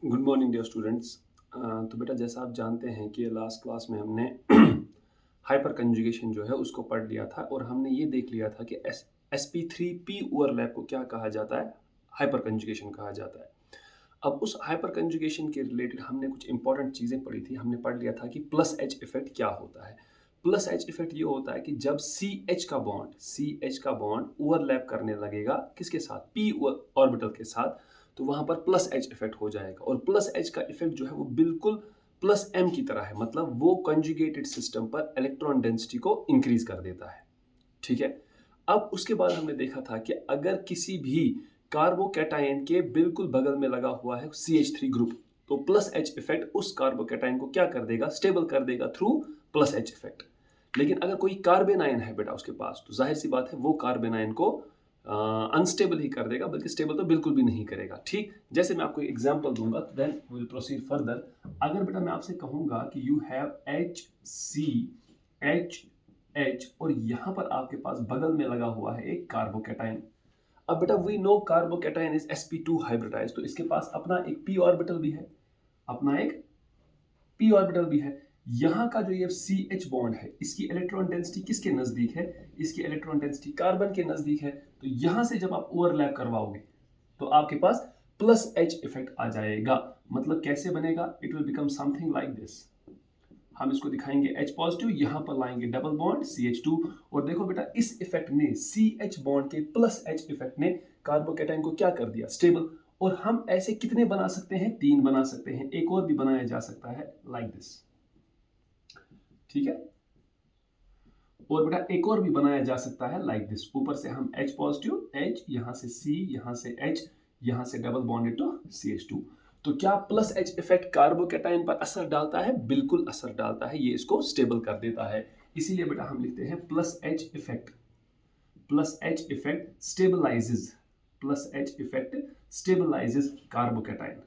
Good morning dear students. तो बेटा जैसा आप जानते हैं कि लास्ट क्लास में हमने हाइपर कंजुगेशन जो है उसको पढ़ लिया था और हमने ये देख लिया था कि sp3p ओवरलैप को क्या कहा जाता है, हाइपर कंजुगेशन कहा जाता है। अब उस हाइपर कंजुगेशन के रिलेटेड हमने कुछ इंपॉर्टेंट चीज़ें पढ़ी थी। हमने पढ़ लिया था कि प्लस एच इफेक्ट क्या होता है। प्लस एच इफेक्ट ये होता है कि जब सी एच का बॉन्ड ओवरलैप करने लगेगा किसके साथ, पी ऑर्बिटल के साथ, तो वहां पर प्लस एच इफेक्ट हो जाएगा। और प्लस एच का इफेक्ट जो है वो बिल्कुल प्लस एम की तरह है, मतलब वो कंजुगेटेड सिस्टम पर इलेक्ट्रॉन डेंसिटी को इंक्रीज कर देता है। ठीक है। अब उसके बाद हमने देखा था कि अगर किसी भी कार्बोकैटायन के बिल्कुल बगल में लगा हुआ है CH3 ग्रुप, तो प्लस एच इफेक्ट उस कार्बोकैटायन को क्या कर देगा, स्टेबल कर देगा थ्रू प्लस एच इफेक्ट। लेकिन अगर कोई कार्बन आयन है बेटा उसके पास, तो जाहिर सी बात है वो कार्बन आयन को अनस्टेबल ही कर देगा, बल्कि स्टेबल तो बिल्कुल भी नहीं करेगा। ठीक, जैसे मैं आपको एक एग्जांपल दूंगा, then we will proceed further. अगर बेटा मैं आपसे कहूंगा कि यू हैव HCH और यहां पर आपके पास बगल में लगा हुआ है एक कार्बोकैटायन। अब बेटा we know carbocation is sp2 hybridise, तो इसके पास अपना एक p ऑर्बिटल भी है, अपना एक p ऑर्बिटल भी है। यहाँ का जो ये CH बॉन्ड है, इसकी इलेक्ट्रॉन डेंसिटी किसके नजदीक है, इसकी इलेक्ट्रॉन डेंसिटी कार्बन के नजदीक है। तो यहां से जब आप ओवरलैप करवाओगे तो आपके पास प्लस एच इफेक्ट आ जाएगा। मतलब कैसे बनेगा, it will become something like this. हम इसको दिखाएंगे H पॉजिटिव, यहां पर लाएंगे डबल बॉन्ड CH2, और देखो बेटा इस इफेक्ट ने, CH बॉन्ड के प्लस H इफेक्ट ने कार्बोकैटायन को क्या कर दिया, स्टेबल। और हम ऐसे कितने बना सकते हैं, 3 बना सकते हैं। एक और भी बनाया जा सकता है लाइक दिस। ठीक है। और बेटा एक और भी बनाया जा सकता है लाइक दिस। ऊपर से हम H पॉजिटिव, H, यहां से C, यहां से H, यहां से डबल बॉन्डेड टू CH2। तो क्या प्लस H इफेक्ट कार्बोकैटायन पर असर डालता है? बिल्कुल असर डालता है, ये इसको स्टेबल कर देता है। इसीलिए बेटा हम लिखते हैं plus H effect, plus H effect stabilises, plus H effect stabilises carbocation.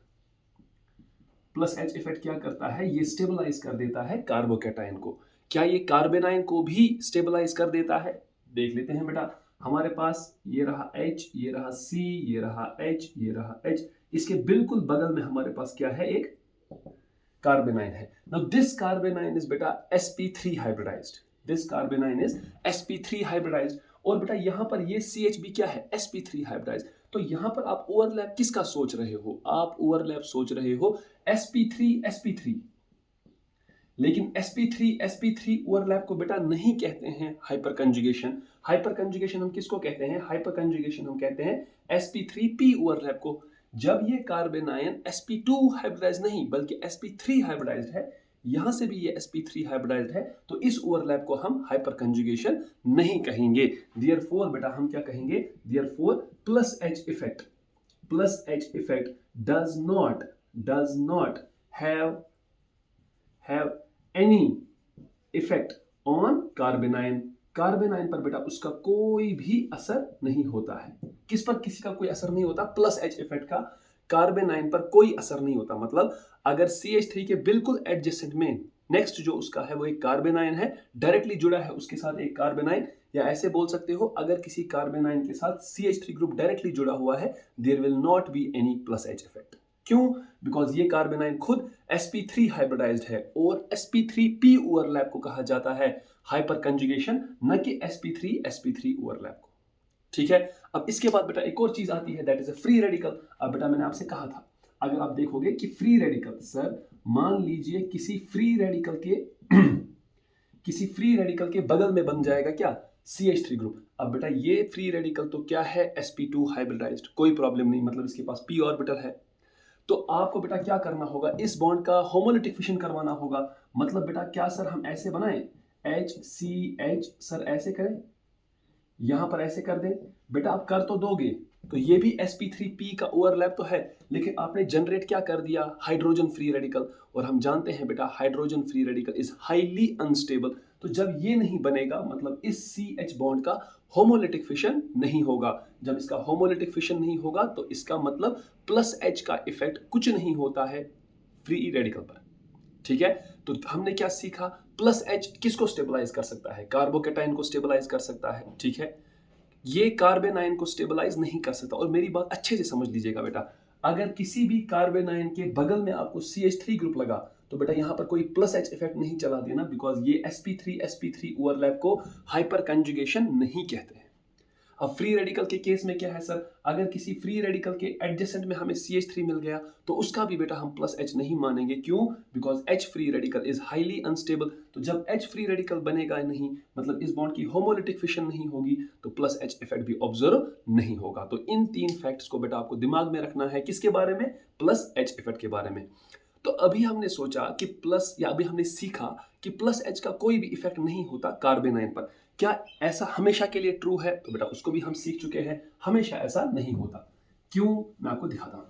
Plus H effect क्या करता है, ये स्टेबलाइज कर देता है कार्बोकैटायन को। क्या ये कार्बन आयन को भी स्टेबलाइज कर देता है? देख लेते हैं बेटा। हमारे पास ये रहा H, ये रहा C, ये रहा H, ये रहा H। इसके बिल्कुल बगल में हमारे पास क्या है, एक कार्बन आयन है। Now this carbon ion is बेटा sp3 hybridised, this carbon ion is sp3 hybridised. और बेटा यहां पर ये CH भी क्या है, sp3 हाइब्रिडाइज्ड। तो यहां पर आप ओवरलैप किसका सोच रहे हो, आप ओवरलैप सोच रहे हो sp3 लेकिन sp3 ओवरलैप को बेटा नहीं कहते हैं हाइपर कंजुगेशन। हाइपर कंजुगेशन हम किसको कहते हैं, हाइपर कंजुगेशन हम कहते हैं sp3p ओवरलैप को। जब ये कार्बन आयन sp2 हाइब्रिडाइज नहीं बल्कि sp3 हाइब्रिडाइज्ड है, यहां से भी ये sp3 हाइब्रिडाइज्ड है, तो इस ओवरलैप को हम हाइपर कंजुगेशन नहीं कहेंगे। देयरफॉर बेटा हम क्या कहेंगे, therefore plus H effect, plus H effect does not have any effect on carbon ion. Carbon ion पर बेटा उसका कोई भी असर नहीं होता है। किस पर किसी का कोई असर नहीं होता, प्लस एच इफेक्ट का कार्बन आयन पर कोई असर नहीं होता। मतलब अगर CH3 के बिल्कुल एडजेसेंट में नेक्स्ट जो उसका है वो एक कार्बन आयन है, डायरेक्टली जुड़ा है उसके साथ एक कार्बन आयन, या ऐसे बोल सकते हो अगर किसी कार्बन आयन के साथ CH3 ग्रुप डायरेक्टली जुड़ा हुआ है, there will not be any plus H effect. क्यों? बिकॉज ये कार्बन आयन खुद sp3 हाइब्रिडाइज्ड है, और sp3p ओवरलैप को कहा जाता है हाइपर कंजुगेशन, न कि sp3 ओवरलैप को। ठीक है। अब इसके बाद बेटा एक और चीज आती है, that is a free radical. अब बेटा मैंने आपसे कहा था, अगर आप देखोगे कि फ्री रेडिकल, सर मान लीजिए किसी फ्री रेडिकल के किसी फ्री रेडिकल के बगल में बन जाएगा क्या, CH3 ग्रुप। अब बेटा ये फ्री रेडिकल तो क्या है, sp2 हाइब्रिडाइज्ड, कोई प्रॉब्लम नहीं, मतलब इसके पास p ऑर्बिटल है। तो आपको बेटा क्या करना होगा, इस बॉन्ड का होमोलिटिक फिशन करवाना होगा। मतलब बेटा क्या सर हम ऐसे बनाएं, HCH, सर ऐसे करें, यहां पर ऐसे कर दें। बेटा आप कर तो दोगे, तो ये भी sp3p का ओवरलैप तो है, लेकिन आपने जनरेट क्या कर दिया, हाइड्रोजन फ्री रेडिकल। और हम जानते हैं बेटा hydrogen free radical is highly unstable. तो जब ये नहीं बनेगा, मतलब इस CH बॉन्ड का होमोलिटिक फिशन नहीं होगा। जब इसका होमोलिटिक फिशन नहीं होगा तो इसका मतलब प्लस H का इफेक्ट कुछ नहीं होता है फ्री रेडिकल पर। ठीक है। तो हमने क्या सीखा, प्लस एच किसको स्टेबलाइज कर सकता है, कार्बोकैटायन को स्टेबलाइज कर सकता है। ठीक है। ये कार्बन आयन को स्टेबलाइज नहीं कर सकता। और मेरी बात अच्छे से समझ लीजिएगा बेटा, अगर किसी भी कार्बन आयन के बगल में आपको CH3 ग्रुप लगा तो बेटा यहाँ पर कोई प्लस H इफेक्ट नहीं चला देना, बिकॉज ये sp3 ओवरलैप को हाइपर कंजुगेशन नहीं कहते हैं। अब फ्री रेडिकल के केस में क्या है सर, अगर किसी फ्री रेडिकल के एडजेसेंट में हमें CH3 मिल गया तो उसका भी बेटा हम प्लस H नहीं मानेंगे। क्यों? Because H free radical is highly unstable. तो जब H फ्री रेडिकल बनेगा नहीं, मतलब इस बॉन्ड की होमोलिटिक फिशन नहीं होगी, तो प्लस H इफेक्ट भी ऑब्जर्व नहीं होगा। तो इन 3 फैक्ट्स को बेटा आपको दिमाग में रखना है। किसके बारे में? प्लस H इफेक्ट के बारे में। तो अभी हमने सोचा कि प्लस, या अभी हमने सीखा कि प्लस H का कोई भी इफेक्ट नहीं होता कार्बन आयन पर। क्या ऐसा हमेशा के लिए ट्रू है? तो बेटा उसको भी हम सीख चुके हैं, हमेशा ऐसा नहीं होता। क्यों? मैं आपको दिखाता हूं।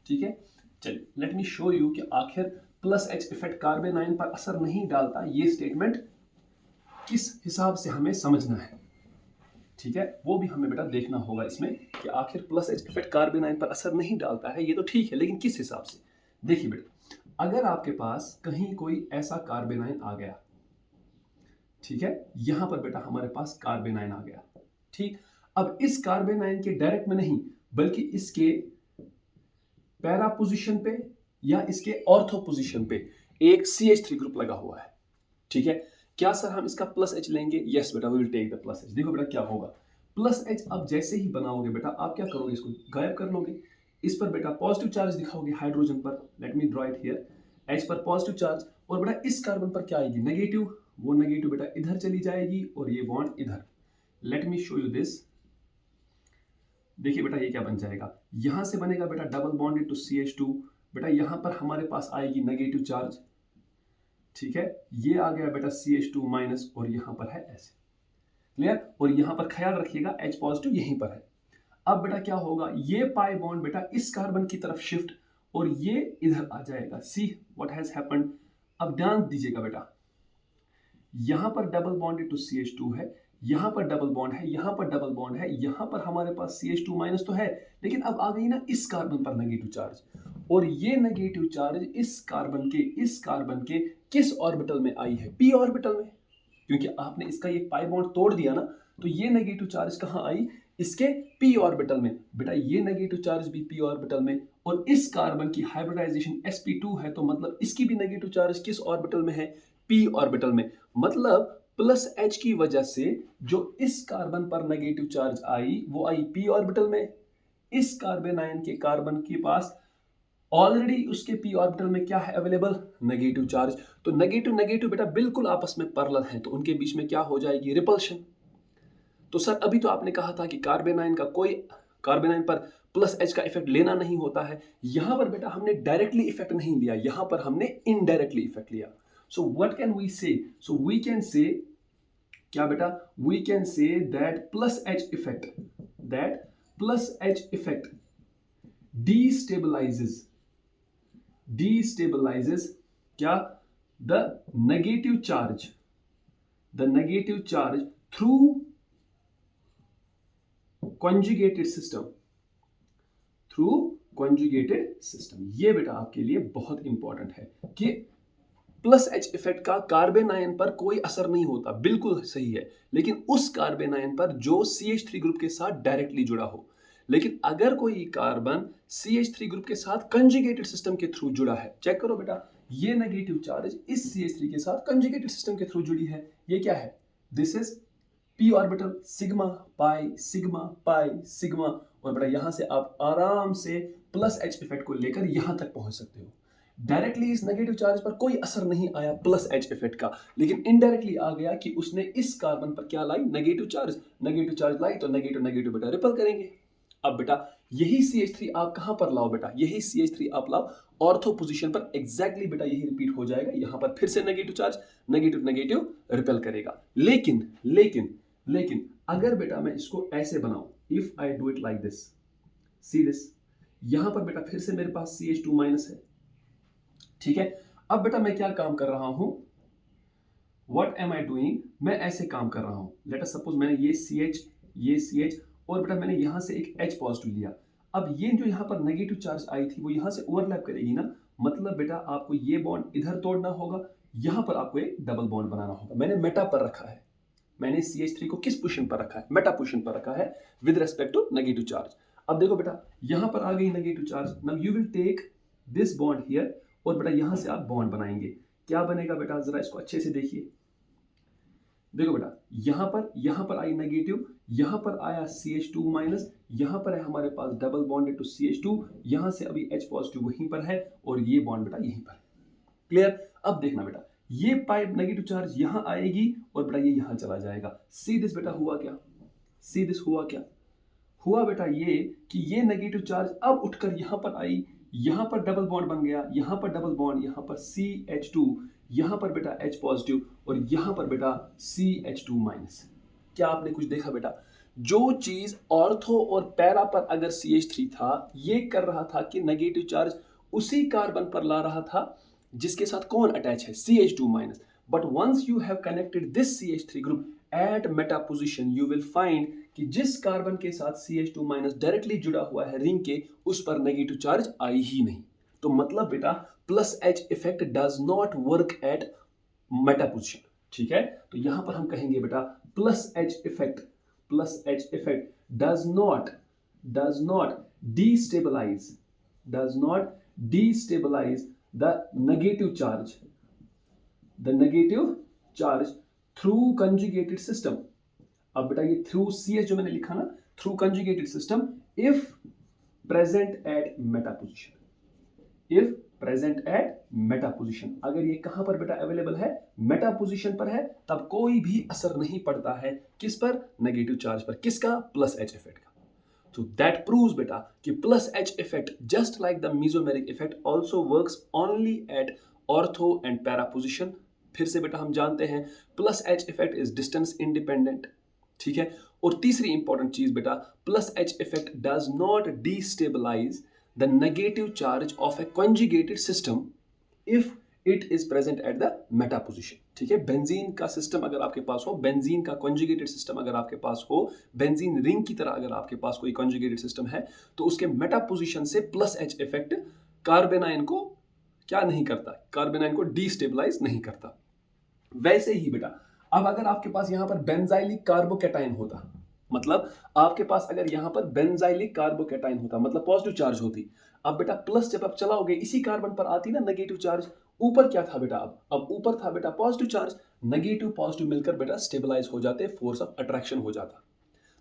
ठीक है, चलिए लेट मी शो यू कि आखिर plus H effect carbon ion पर असर नहीं डालता, ये स्टेटमेंट किस हिसाब से हमें समझना है। ठीक है, वो भी हमें बेटा देखना होगा इसमें कि आखिर plus H effect carbon ion पर असर नहीं डालता है, ये तो ठीक है, लेकिन किस हिसाब से। देखिए बेटा, अगर आपके पास कहीं कोई ऐसा कार्बन आयन आ गया, ठीक है, यहां पर बेटा हमारे पास कार्बन आयन आ गया। ठीक, अब इस कार्बन आयन के डायरेक्ट में नहीं, बल्कि इसके पैरा पोजीशन पे या इसके ऑर्थो पोजीशन पे एक CH3 ग्रुप लगा हुआ है। ठीक है, क्या सर हम इसका प्लस H लेंगे? यस बेटा, we will take the plus H। देखो बेटा क्या होगा, प्लस H अब जैसे ही बनाओगे बेटा, आप क्या करोगे, इसको गायब कर लोगे। इस पर बेटा पॉजिटिव चार्ज दिखाओगे हाइड्रोजन पर, let me draw it here. H पर पॉजिटिव चार्ज, और बेटा इस कार्बन पर क्या आएगी? नेगेटिव। वो नेगेटिव बेटा इधर चली जाएगी और ये बॉन्ड इधर। Let me show you this. देखिए बेटा ये क्या बन जाएगा, यहां से बनेगा बेटा डबल बॉन्डेड टू CH2। बेटा यहां पर हमारे पास आएगी नेगेटिव चार्ज। ठीक है, ये आ गया बेटा CH2 माइनस, और यहां पर है ऐसे। क्लियर? और यहां पर ख्याल रखिएगा H पॉजिटिव यहीं पर है। अब बेटा क्या होगा, ये पाई बॉन्ड बेटा इस कार्बन की तरफ शिफ्ट, और ये इधर आ जाएगा। See what has happened. अब ध्यान दीजिएगा बेटा, यहां पर डबल बॉन्डेड टू CH2 है, यहां पर डबल बॉन्ड है, यहां पर डबल बॉन्ड है, यहां पर हमारे पास CH2 माइनस तो है, लेकिन अब आ गई ना इस कार्बन पर नेगेटिव चार्ज, और ये नेगेटिव चार्ज इस कार्बन के किस ऑर्बिटल में आई है? p ऑर्बिटल में। क्योंकि आपने इसका ये पाई बॉन्ड तोड़ दिया ना, तो ये नेगेटिव चार्ज कहां आई? इसके p ऑर्बिटल में। बेटा ये नेगेटिव चार्ज भी p ऑर्बिटल में, और इस कार्बन की हाइब्रिडाइजेशन sp2 है, तो मतलब इसकी भी नेगेटिव चार्ज किस ऑर्बिटल में है? p ऑर्बिटल में। मतलब प्लस H की वजह से जो इस कार्बन पर नेगेटिव चार्ज आई, वो आई p ऑर्बिटल में। इस कार्बन आयन के कार्बन के पास ऑलरेडी उसके p ऑर्बिटल में क्या है अवेलेबल? Negative charge. तो नेगेटिव नेगेटिव बेटा बिल्कुल आपस में पैरेलल हैं, तो उनके बीच में क्या हो जाएगी? रिपल्शन। तो सर अभी तो आपने कहा था कि कार्बन आयन पर प्लस H का इफेक्ट लेना नहीं होता है। यहां पर बेटा हमने डायरेक्टली इफेक्ट नहीं लिया, यहां पर हमने इनडायरेक्टली इफेक्ट लिया। सो व्हाट कैन वी से? सो वी कैन से क्या बेटा? We can say that plus H effect destabilizes क्या? the negative charge through conjugated system। ये बेटा आपके लिए बहुत इंपॉर्टेंट है कि प्लस H इफेक्ट का कार्बन आयन पर कोई असर नहीं होता, बिल्कुल सही है, लेकिन उस कार्बन आयन पर जो CH3 ग्रुप के साथ डायरेक्टली जुड़ा हो। लेकिन अगर कोई कार्बन CH3 ग्रुप के साथ कंजुगेटेड सिस्टम के थ्रू जुड़ा है, चेक करो बेटा, ये नेगेटिव चार्ज इस CH3 के साथ कंजुगेटेड सिस्टम के थ्रू जुड़ी है। ये क्या है? This is p orbital, sigma pi, और बेटा यहां से आप आराम से प्लस H इफेक्ट को लेकर यहां तक पहुंच सकते हो। डायरेक्टली इस नेगेटिव चार्ज पर कोई असर नहीं आया प्लस H इफेक्ट का, लेकिन इनडायरेक्टली आ गया कि उसने इस कार्बन पर क्या लाई? नेगेटिव चार्ज लाई, तो नेगेटिव बेटा रिपल करेंगे। अब बेटा यही CH3 आप कहां पर लाओ? बेटा यही CH3 आप लाओ ऑर्थो पोजीशन पर, एग्जैक्टली बेटा यही रिपीट हो जाएगा। यहां पर फिर से नेगेटिव चार्ज नेगेटिव रिपेल करेगा। लेकिन अगर बेटा मैं इसको ऐसे बनाऊं, if I do it like this, see this, यहां पर बेटा फिर से मेरे पास CH2 माइनस है। ठीक है, अब बेटा मैं क्या काम कर रहा हूं? What am I doing? मैं ऐसे काम कर रहा हूं। लेट अस सपोज मैंने ये CH और बेटा मैंने यहां से एक H पॉजिटिव लिया। अब ये जो यहाँ पर नेगेटिव चार्ज आई थी वो यहाँ से ओवरलैप करेगी ना, मतलब बेटा आपको ये बॉन्ड इधर तोड़ना होगा, यहाँ पर आपको एक डबल बॉन्ड बनाना होगा। मैंने मेटा पर रखा है, मैंने CH3 को किस पोजीशन पर रखा है, मेटा पोजीशन पर रखा है with respect to negative charge. अब देखो बेटा यहाँ पर आ गई negative charge, now you will take this bond here और बेटा यहाँ से आप बॉन्ड बनाएंगे। क्या बनेगा बेटा, जरा इसको अच्छे से देखिए। देखो बेटा यहाँ पर आई नेगेटिव, यहाँ पर आया CH2 माइनस, यहाँ पर है हमारे पास डबल बॉन्डेड टू CH2, यहाँ से अभी H पॉजिटिव वहीं पर है और ये बॉन्ड बेटा यहीं पर है। क्लियर। अब देखना बेटा ये पाइप नेगेटिव चार्ज यहाँ आएगी और बेटा ये यहाँ चला जाएगा। सी दिस बेटा हुआ क्या, सी दिस हुआ क्या, हुआ बेटा ये कि ये नेगेटिव चार्ज अब उठकर यहाँ पर आई, यहाँ पर डबल बॉन्ड बन गया, यहाँ पर डबल बॉन्ड, यहाँ पर CH2, यहाँ पर बेटा H पॉजिटिव और यहाँ पर बेटा CH2 माइनस। क्या आपने कुछ देखा बेटा, जो चीज ऑर्थो और पैरा पर अगर CH3 था, ये कर रहा था कि नेगेटिव चार्ज उसी कार्बन पर ला रहा था जिसके साथ कौन अटैच है, CH2 minus. But once you have connected this CH3 group at meta position, you will find कि जिस कार्बन के साथ CH2 माइनस डायरेक्टली जुड़ा हुआ है रिंग के, उस पर नेगेटिव चार्ज आई ही नहीं। तो मतलब बेटा plus H effect does not work at meta position. ठीक है, तो यहां पर हम कहेंगे बेटा plus H effect does not destabilize the negative charge through conjugated system। अब बेटा ये थ्रू CH जो मैंने लिखा ना, through conjugated system if present at meta position, if present at meta position. अगर ये कहां पर बेटा अवेलेबल है, मेटा पोजिशन पर है, तब कोई भी असर नहीं पड़ता है किस पर, नेगेटिव चार्ज पर। किसका, प्लस H इफेक्ट का। So that proves बेटा कि plus H effect just like the mesomeric effect also works only at ortho and para position। फिर से बेटा हम जानते हैं plus H effect is distance independent। ठीक है, और तीसरी इंपॉर्टेंट चीज बेटा plus H effect does not destabilize the negative charge of a conjugated system if it is present at the meta position। ठीक है, बेंजीन का सिस्टम अगर आपके पास हो, बेंजीन का कॉन्जुगेटेड सिस्टम अगर आपके पास हो, बेंजीन रिंग की तरह अगर आपके पास कोई कॉन्जुगेटेड सिस्टम है, तो उसके मेटा पोजीशन से प्लस H इफेक्ट कार्बेनाइन को क्या नहीं करता, कार्बेनाइन को डिस्टेबलाइज नहीं करता। वैसे ही बेटा अब अगर आपके पास यहां पर बेंजाइलिक कार्बोकैटायन होता, मतलब आपके पास अगर यहां पर बेंजाइलिक कार्बोकैटायन होता, मतलब पॉजिटिव चार्ज होती। अब बेटा प्लस जब आप चलाओगे इसी कार्बन पर आती ना नेगेटिव चार्ज, ऊपर क्या था बेटा, अब ऊपर था बेटा पॉजिटिव चार्ज, नेगेटिव पॉजिटिव मिलकर बेटा स्टेबलाइज हो जाते, फोर्स ऑफ अट्रैक्शन हो जाता।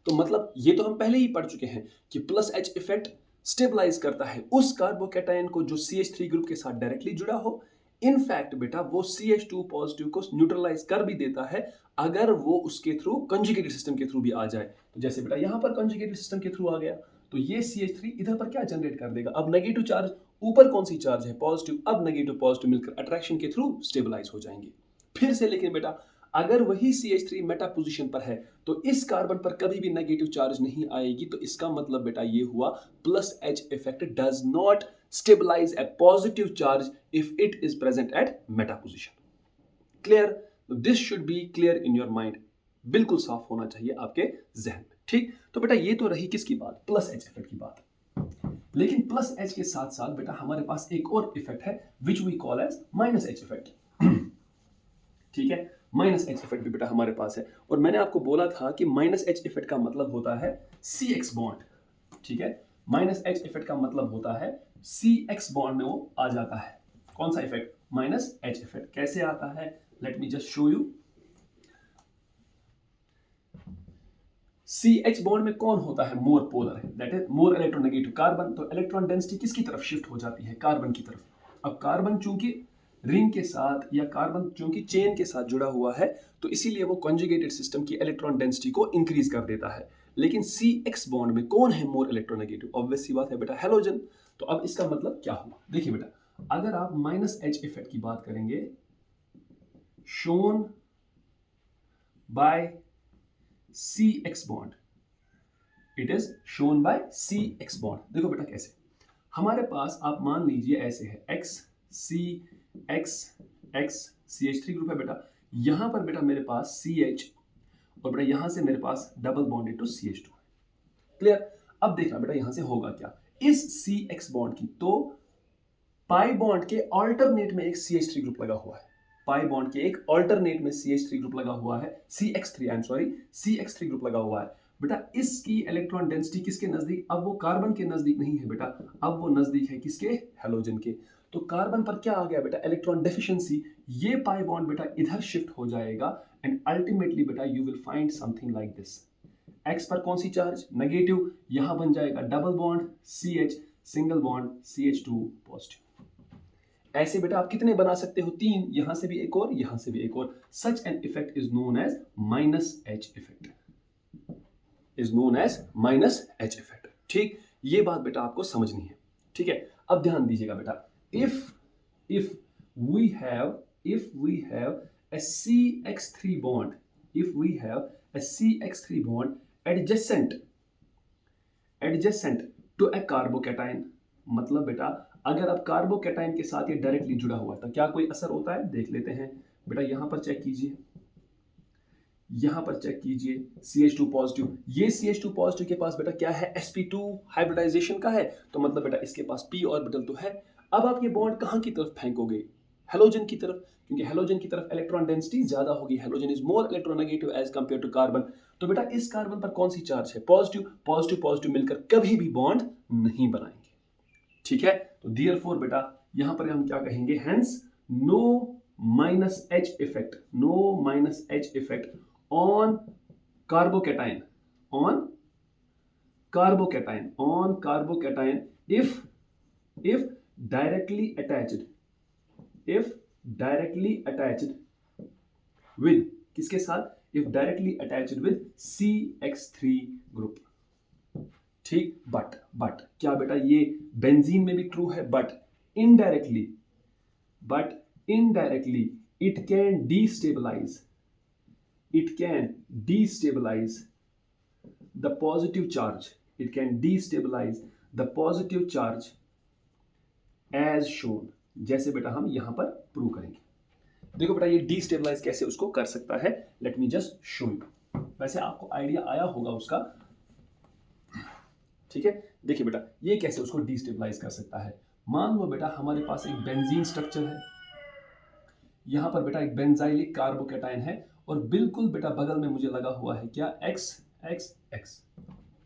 तो मतलब ये तो हम पहले ही पढ़ चुके हैं कि प्लस H इफेक्ट स्टेबलाइज करता है उस कार्बोकैटायन को जो CH3 ग्रुप के साथ डायरेक्टली जुड़ा हो। इनफैक्ट बेटा वो CH2 पॉजिटिव को न्यूट्रलाइज कर भी देता है अगर वो उसके थ्रू कंजुगेटेड सिस्टम के थ्रू भी आ जाए। तो जैसे बेटा यहां पर कंजुगेटेड सिस्टम के थ्रू आ गया, तो ये CH3 इधर पर क्या जनरेट कर देगा, अब नेगेटिव चार्ज, ऊपर कौन सी चार्ज है, पॉजिटिव, अब नेगेटिव पॉजिटिव मिलकर अट्रैक्शन के थ्रू स्टेबलाइज हो जाएंगे। फिर से लेकिन बेटा अगर वही CH3 मेटा पोजीशन पर है तो इस कार्बन पर कभी भी नेगेटिव चार्ज नहीं आएगी। तो इसका मतलब बेटा ये हुआ plus H effect does not stabilise a positive charge if it is present at meta position. Clear, this should be clear in your mind, बिल्कुल साफ होना चाहिए आपके जहन में। ठीक, तो बेटा ये तो रही किसकी बात, प्लस H इफेक्ट की बात। लेकिन प्लस H के साथ साथ बेटा हमारे पास एक और इफेक्ट है which we call as minus H effect. ठीक है, माइनस H इफेक्ट भी बेटा हमारे पास है, और मैंने आपको बोला था कि माइनस H इफेक्ट का मतलब होता है CX बॉन्ड। ठीक है, माइनस H इफेक्ट का मतलब होता है CX बॉन्ड में वो आ जाता है। कौन सा इफेक्ट, माइनस H इफेक्ट। कैसे आता है, let me just show you. CH bond में कौन होता है, मोर पोलर है, that is more electronegative carbon. तो इलेक्ट्रॉन डेंसिटी किसकी तरफ शिफ्ट हो जाती है, कार्बन की तरफ। अब कार्बन चूंकि रिंग के साथ या कार्बन चूंकि चेन के साथ जुड़ा हुआ है, तो इसीलिए वो कंजुगेटेड सिस्टम की इलेक्ट्रॉन डेंसिटी को इंक्रीज कर देता है। लेकिन CX बॉन्ड में कौन है मोर इलेक्ट्रोनेगेटिव, ऑब्वियस सी बात है बेटा, हैलोजन। तो अब इसका मतलब क्या हुआ, देखिए बेटा अगर आप माइनस H इफेक्ट की बात करेंगे, shown by CX bond, it is shown by CX bond. देखो बेटा कैसे, हमारे पास आप मान लीजिए ऐसे है X C X X CH3 group है बेटा, यहां पर बेटा मेरे पास CH और बेटा यहां से मेरे पास double bonded to CH2। Clear. अब देखना बेटा यहां से होगा क्या, इस CX बॉन्ड की, तो पाई बॉन्ड के ऑल्टरनेट में एक CH3 ग्रुप लगा हुआ है, पाई बॉन्ड के एक ऑल्टरनेट में CH3 ग्रुप लगा हुआ है, CX3 I am sorry, CX3 group लगा हुआ है बेटा। इसकी इलेक्ट्रॉन डेंसिटी किसके नजदीक, अब वो कार्बन के नजदीक नहीं है बेटा, अब वो नजदीक है किसके, हेलोजन के। तो कार्बन पर क्या आ गया बेटा, इलेक्ट्रॉन डेफिशिएंसी, ये पाई बॉन्ड बेटा इधर शिफ्ट हो जाएगा एंड अल्टीमेटली बेटा you will find something like this. X पर कौन सी चार्ज, नेगेटिव, यहां बन जाएगा double bond CH, single bond CH2 positive. ऐसे बेटा आप कितने बना सकते हो, 3, यहां से भी एक और, यहां से भी एक और। Such an effect is known as -H effect, is known as -H effect. ठीक, ये बात बेटा आपको समझनी है। ठीक है, अब ध्यान दीजिएगा बेटा, if we have a CX3 bond, if we have a CX3 bond adjacent to a carbocation, मतलब बेटा अगर आप कार्बोकैटायन के साथ ये डायरेक्टली जुड़ा हुआ है तो क्या कोई असर होता है, देख लेते हैं बेटा। यहां पर चेक कीजिए, यहां पर चेक कीजिए, CH2 पॉजिटिव, ये CH2 पॉजिटिव के पास बेटा क्या है, sp2 हाइब्रिडाइजेशन का है, तो मतलब बेटा इसके पास p ऑर्बिटल तो है। अब आप ये बॉन्ड कहां की तरफ फेंकोगे, हेलोजन की तरफ, क्योंकि हेलोजन की तरफ इलेक्ट्रॉन डेंसिटी ज्यादा होगी, halogen is more electronegative as compare to carbon. तो बेटा इस कार्बन पर कौन सी चार्ज है, पॉजिटिव, पॉजिटिव पॉजिटिव मिलकर कभी भी बॉन्ड नहीं बनाएंगे। ठीक है, तो देयरफॉर बेटा यहां पर हम क्या कहेंगे, hence no -H effect, no -H effect on carbocation, on carbocation if directly attached, if directly attached with किसके साथ, if directly attached with CX3 group। ठीक, बट क्या बेटा ये बेंजीन में भी ट्रू है, but indirectly it can destabilize the positive charge, it can destabilize the positive charge as shown, जैसे बेटा हम यहां पर प्रूव करेंगे। देखो बेटा ये destabilize कैसे उसको कर सकता है, let me just show you. वैसे आपको आइडिया आया होगा उसका, ठीक है। देखिए बेटा ये कैसे उसको destabilize कर सकता है। मान लो बेटा हमारे पास एक बेंजीन स्ट्रक्चर है, यहां पर बेटा एक बेंजाइलिक कार्बोकैटायन है और बिल्कुल बेटा बगल में मुझे लगा हुआ है क्या, X।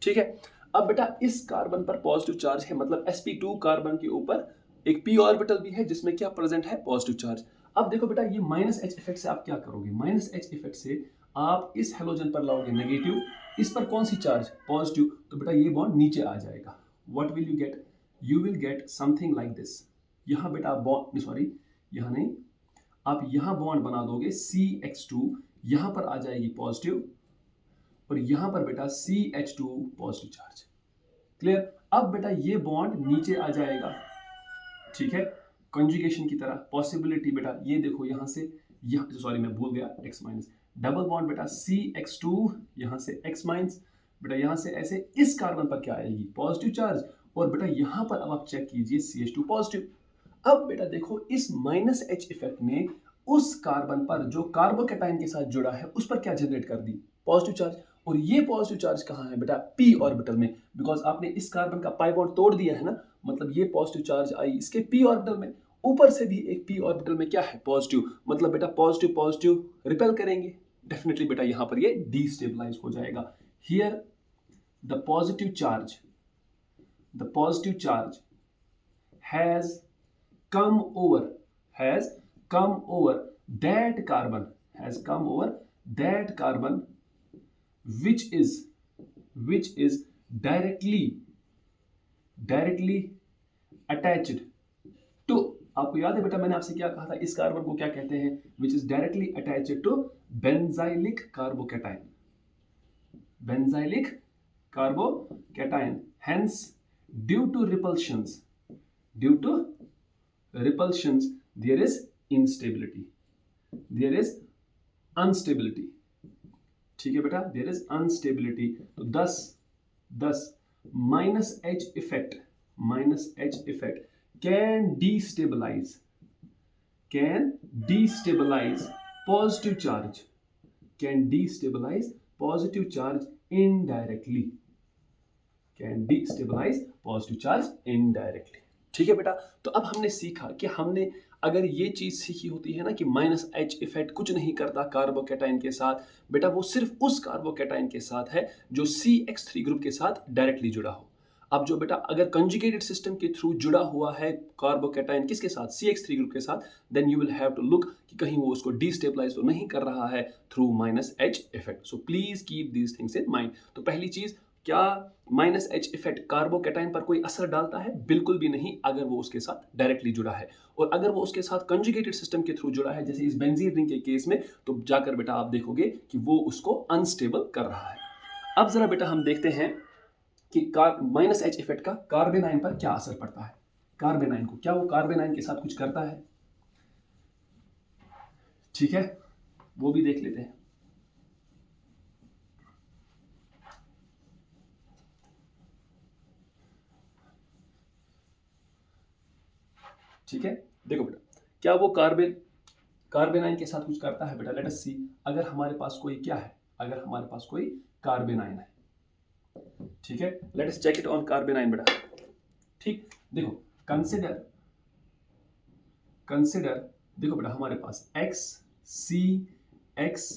ठीक है, अब बेटा इस कार्बन पर पॉजिटिव चार्ज है, मतलब sp2 कार्बन के ऊपर एक p ऑर्बिटल भी है जिसमें क्या प्रेजेंट है, पॉजिटिव चार्ज। अब देखो बेटा ये -H इफेक्ट से आप क्या करोगे, -H इफेक्ट से आप इस हेलोजन पर लाओगे नेगेटिव, इस पर कौन सी चार्ज, पॉजिटिव, तो बेटा ये बॉन्ड नीचे आ जाएगा। What will you get, you will get something like this. यहां बेटा बॉन्ड, सॉरी यहां नहीं, आप यहां बॉन्ड बना दोगे CX2, यहां पर आ जाएगी पॉजिटिव और यहां पर बेटा CH2 पॉजिटिव चार्ज। क्लियर, अब बेटा ये बॉन्ड नीचे आ जाएगा, ठीक है, कंजुगेशन की तरह। पॉसिबिलिटी बेटा ये देखो यहां से, यहां सॉरी मैं भूल गया, X-, डबल बॉन्ड बेटा CX2, यहां से X-, बेटा यहां से ऐसे इस कार्बन पर क्या आएगी, पॉजिटिव चार्ज, और बेटा यहां पर अब आप चेक कीजिए CH2 पॉजिटिव। अब बेटा देखो इस -H इफेक्ट ने उस कार्बन पर जो कार्बोकैटायन के साथ जुड़ा है उस पर क्या जनरेट कर दी, पॉजिटिव चार्ज, और ये पॉजिटिव चार्ज कहां है बेटा, p ऑर्बिटल में, बिकॉज आपने इस कार्बन का पाई बॉन्ड तोड़ दिया है ना, मतलब ये पॉजिटिव चार्ज आई इसके p ऑर्बिटल में, ऊपर से भी एक p ऑर्बिटल में क्या है, पॉजिटिव, मतलब बेटा पॉजिटिव पॉजिटिव रिपेल करेंगे, डेफिनेटली बेटा यहां पर ये डीस्टेबलाइज हो जाएगा। Here the positive charge has come over that carbon which is directly attached to, आपको याद है बेटा मैंने आपसे क्या कहा था, इस कार्बन को क्या कहते हैं, which is directly attached to benzylic carbocation, hence due to repulsions there is instability, ठीक है बेटा, there is instability, तो thus -H effect can destabilize positive charge indirectly, can destabilise positive charge indirectly. ठीक है बेटा, तो अब हमने सीखा कि हमने अगर ये चीज सीखी होती है ना कि माइनस एच इफेक्ट कुछ नहीं करता कार्बोकैटाइन के साथ, बेटा वो सिर्फ उस कार्बोकैटाइन के साथ है जो CH3 ग्रुप के साथ डायरेक्टली जुड़ा हो। अब जो बेटा अगर कंजुगेटेड सिस्टम के थ्रू जुड़ा हुआ है कार्बोकैटाइन किसके साथ, CH3 ग्रुप के साथ, then you will have to look कि कहीं वो उसको डिस्टेबलाइज तो नहीं कर रहा है through minus H effect. So please keep these things in mind. तो पहली चीज, क्या माइनस एच इफेक्ट कार्बोकैटाइन पर कोई असर डालता है? बिल्कुल भी नहीं, अगर वो उसके साथ डायरेक्टली जुड़ा है। और अगर वो उसके साथ कंजुगेटेड सिस्टम के थ्रू जुड़ा है, जैसे इस बेंजीन रिंग के केस में, तो जाकर बेटा आप देखोगे कि वो उसको अनस्टेबल कर रहा है। अब जरा बेटा हम देखते हैं कि माइनस एच इफेक्ट का कार्बेनाइन पर क्या असर पड़ता है। कार्बेनाइन को, क्या वो कार्बेनाइन के साथ कुछ करता है? ठीक है, वो भी देख लेते हैं। ठीक है, देखो बेटा, क्या वो कार्बेनाइन के साथ कुछ करता है? बेटा लेट अस सी। अगर हमारे पास कोई क्या है, अगर हमारे पास कोई कार्बेनाइन है, ठीक है, let us check it on carbanion बेटा। ठीक, देखो, कंसिडर देखो बेटा हमारे पास X C X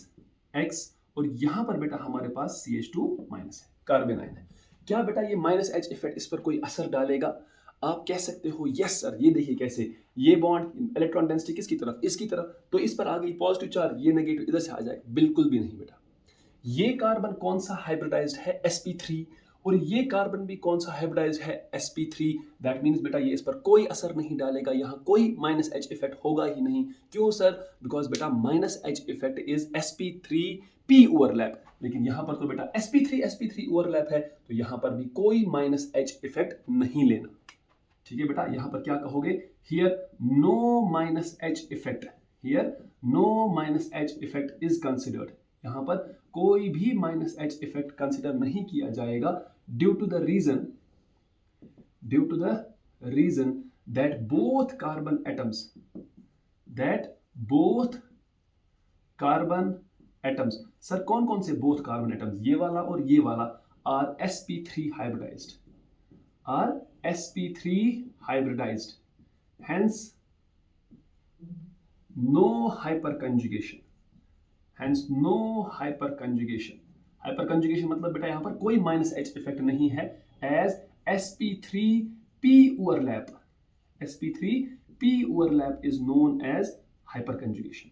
X और यहां पर बेटा हमारे पास CH2 माइनस है, कार्बेनाइन है। क्या बेटा ये माइनस एच इफेक्ट इस पर कोई असर डालेगा? आप कह सकते हो यस सर, ये देखिए कैसे, ये बॉन्ड इलेक्ट्रॉन डेंसिटी किसकी तरफ, इसकी तरफ, तो इस पर आ गई पॉजिटिव चार्ज, ये नेगेटिव इधर से आ जाएगा। बिल्कुल भी नहीं बेटा, ये कार्बन कौन सा हाइब्रिडाइज्ड है? sp3। और ये कार्बन भी कौन सा हाइब्रिडाइज्ड है? sp3। दैट मीन्स बेटा ये इस पर कोई असर नहीं डालेगा, यहाँ कोई माइनस एच इफेक्ट होगा ही नहीं। क्यों सर? बिकॉज बेटा minus H effect is sp3p overlap, लेकिन यहाँ पर तो बेटा sp3 ओवरलैप है, तो यहाँ पर भी कोई माइनस एच इफेक्ट नहीं लेना। ठीक है बेटा, यहाँ पर क्या कहोगे? Here no minus H effect, here no minus H effect is considered. यहाँ पर कोई भी माइनस एच इफेक्ट कंसिडर नहीं किया जाएगा due to the reason that both carbon atoms, sir कौन कौन से बोथ कार्बन एटम्स? ये वाला और ये वाला are sp3 hybridized, hence no hyperconjugation, hyperconjugation मतलब बेटा यहाँ पर कोई माइनस एच इफेक्ट नहीं है, as sp3p overlap is known as hyperconjugation।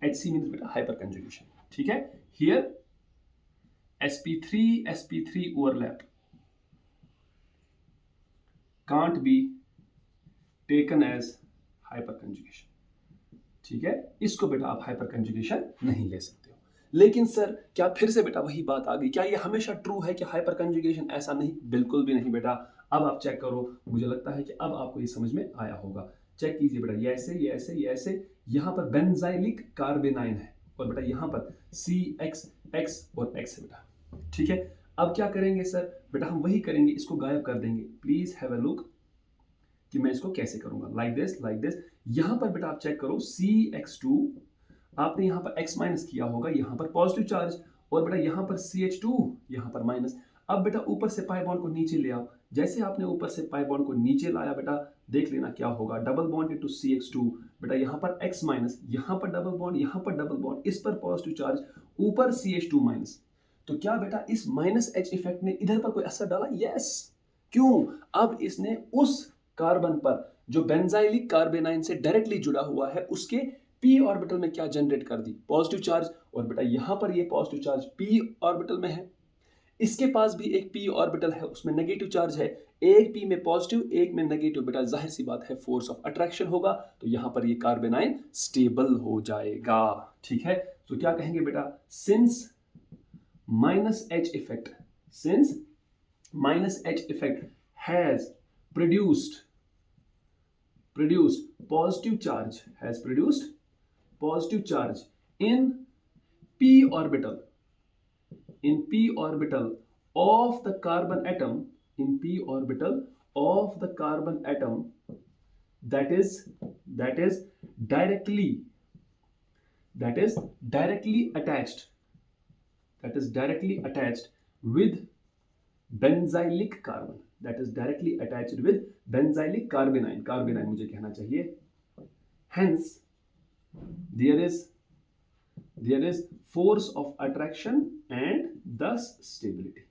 HC means बेटा hyperconjugation। ठीक है, here sp3 overlap can't be taken as hyperconjugation। ठीक है, इसको बेटा आप hyperconjugation नहीं ले सकते हो। लेकिन सर क्या फिर से बेटा वही बात आ गई, क्या ये हमेशा ट्रू है कि hyperconjugation? ऐसा नहीं, बिल्कुल भी नहीं बेटा। अब आप चेक करो, मुझे लगता है कि अब आपको ये समझ में आया होगा। चेक कीजिए बेटा, ये ऐसे ये ऐसे ये ऐसे, यहाँ पर बेंजाइलिक कार्बेनाइन है और बेटा यहाँ पर CX X और X है बेटा। ठीक है, अब क्या करेंगे सर? बेटा हम वही करेंगे, इसको गायब कर देंगे। प्लीज हैव अ लुक कि मैं इसको कैसे करूंगा। Like this. यहां पर बेटा आप चेक करो, CX2 आपने यहां पर X माइनस किया होगा, यहां पर पॉजिटिव चार्ज, और बेटा यहां पर CH2 यहां पर माइनस। अब बेटा ऊपर से पाई बॉन्ड को नीचे ले आओ। जैसे आपने ऊपर से पाई बॉन्ड को नीचे लाया बेटा, देख लेना क्या होगा, डबल बॉन्ड इनटू CX2। बेटा यहाँ पर X माइनस, यहाँ पर डबल बॉन्ड, यहाँ पर डबल बॉन्ड, इस पर पॉजिटिव चार्ज, ऊपर CH2 माइनस। तो क्या बेटा इस माइनस एच इफेक्ट ने इधर पर कोई असर डाला? यस। क्यों? अब इसने उस कार्बन पर जो बेंजाइलिक कार्बेनाइन से डायरेक्टली जुड़ा हुआ है, उसके p ऑर्बिटल में क्या जनरेट कर दी? Positive charge. और बेटा यहां पर ये पॉजिटिव चार्ज p ऑर्बिटल में है, इसके पास भी एक p ऑर्बिटल है, उसमें नेगेटिव चार्ज है, एक p में पॉजिटिव एक में नेगेटिव। बेटा जाहिर सी बात है फोर्स ऑफ अट्रैक्शन होगा, तो यहां पर ये कार्बेनाइन स्टेबल हो जाएगा। ठीक है, तो क्या कहेंगे बेटा? Since minus H effect has produced positive charge in p orbital of the carbon atom, that is directly attached with benzylic carbon, that is directly attached with benzylic कार्बेनाइन, कार्बेनाइन मुझे कहना चाहिए, hence there is force of attraction and thus stability.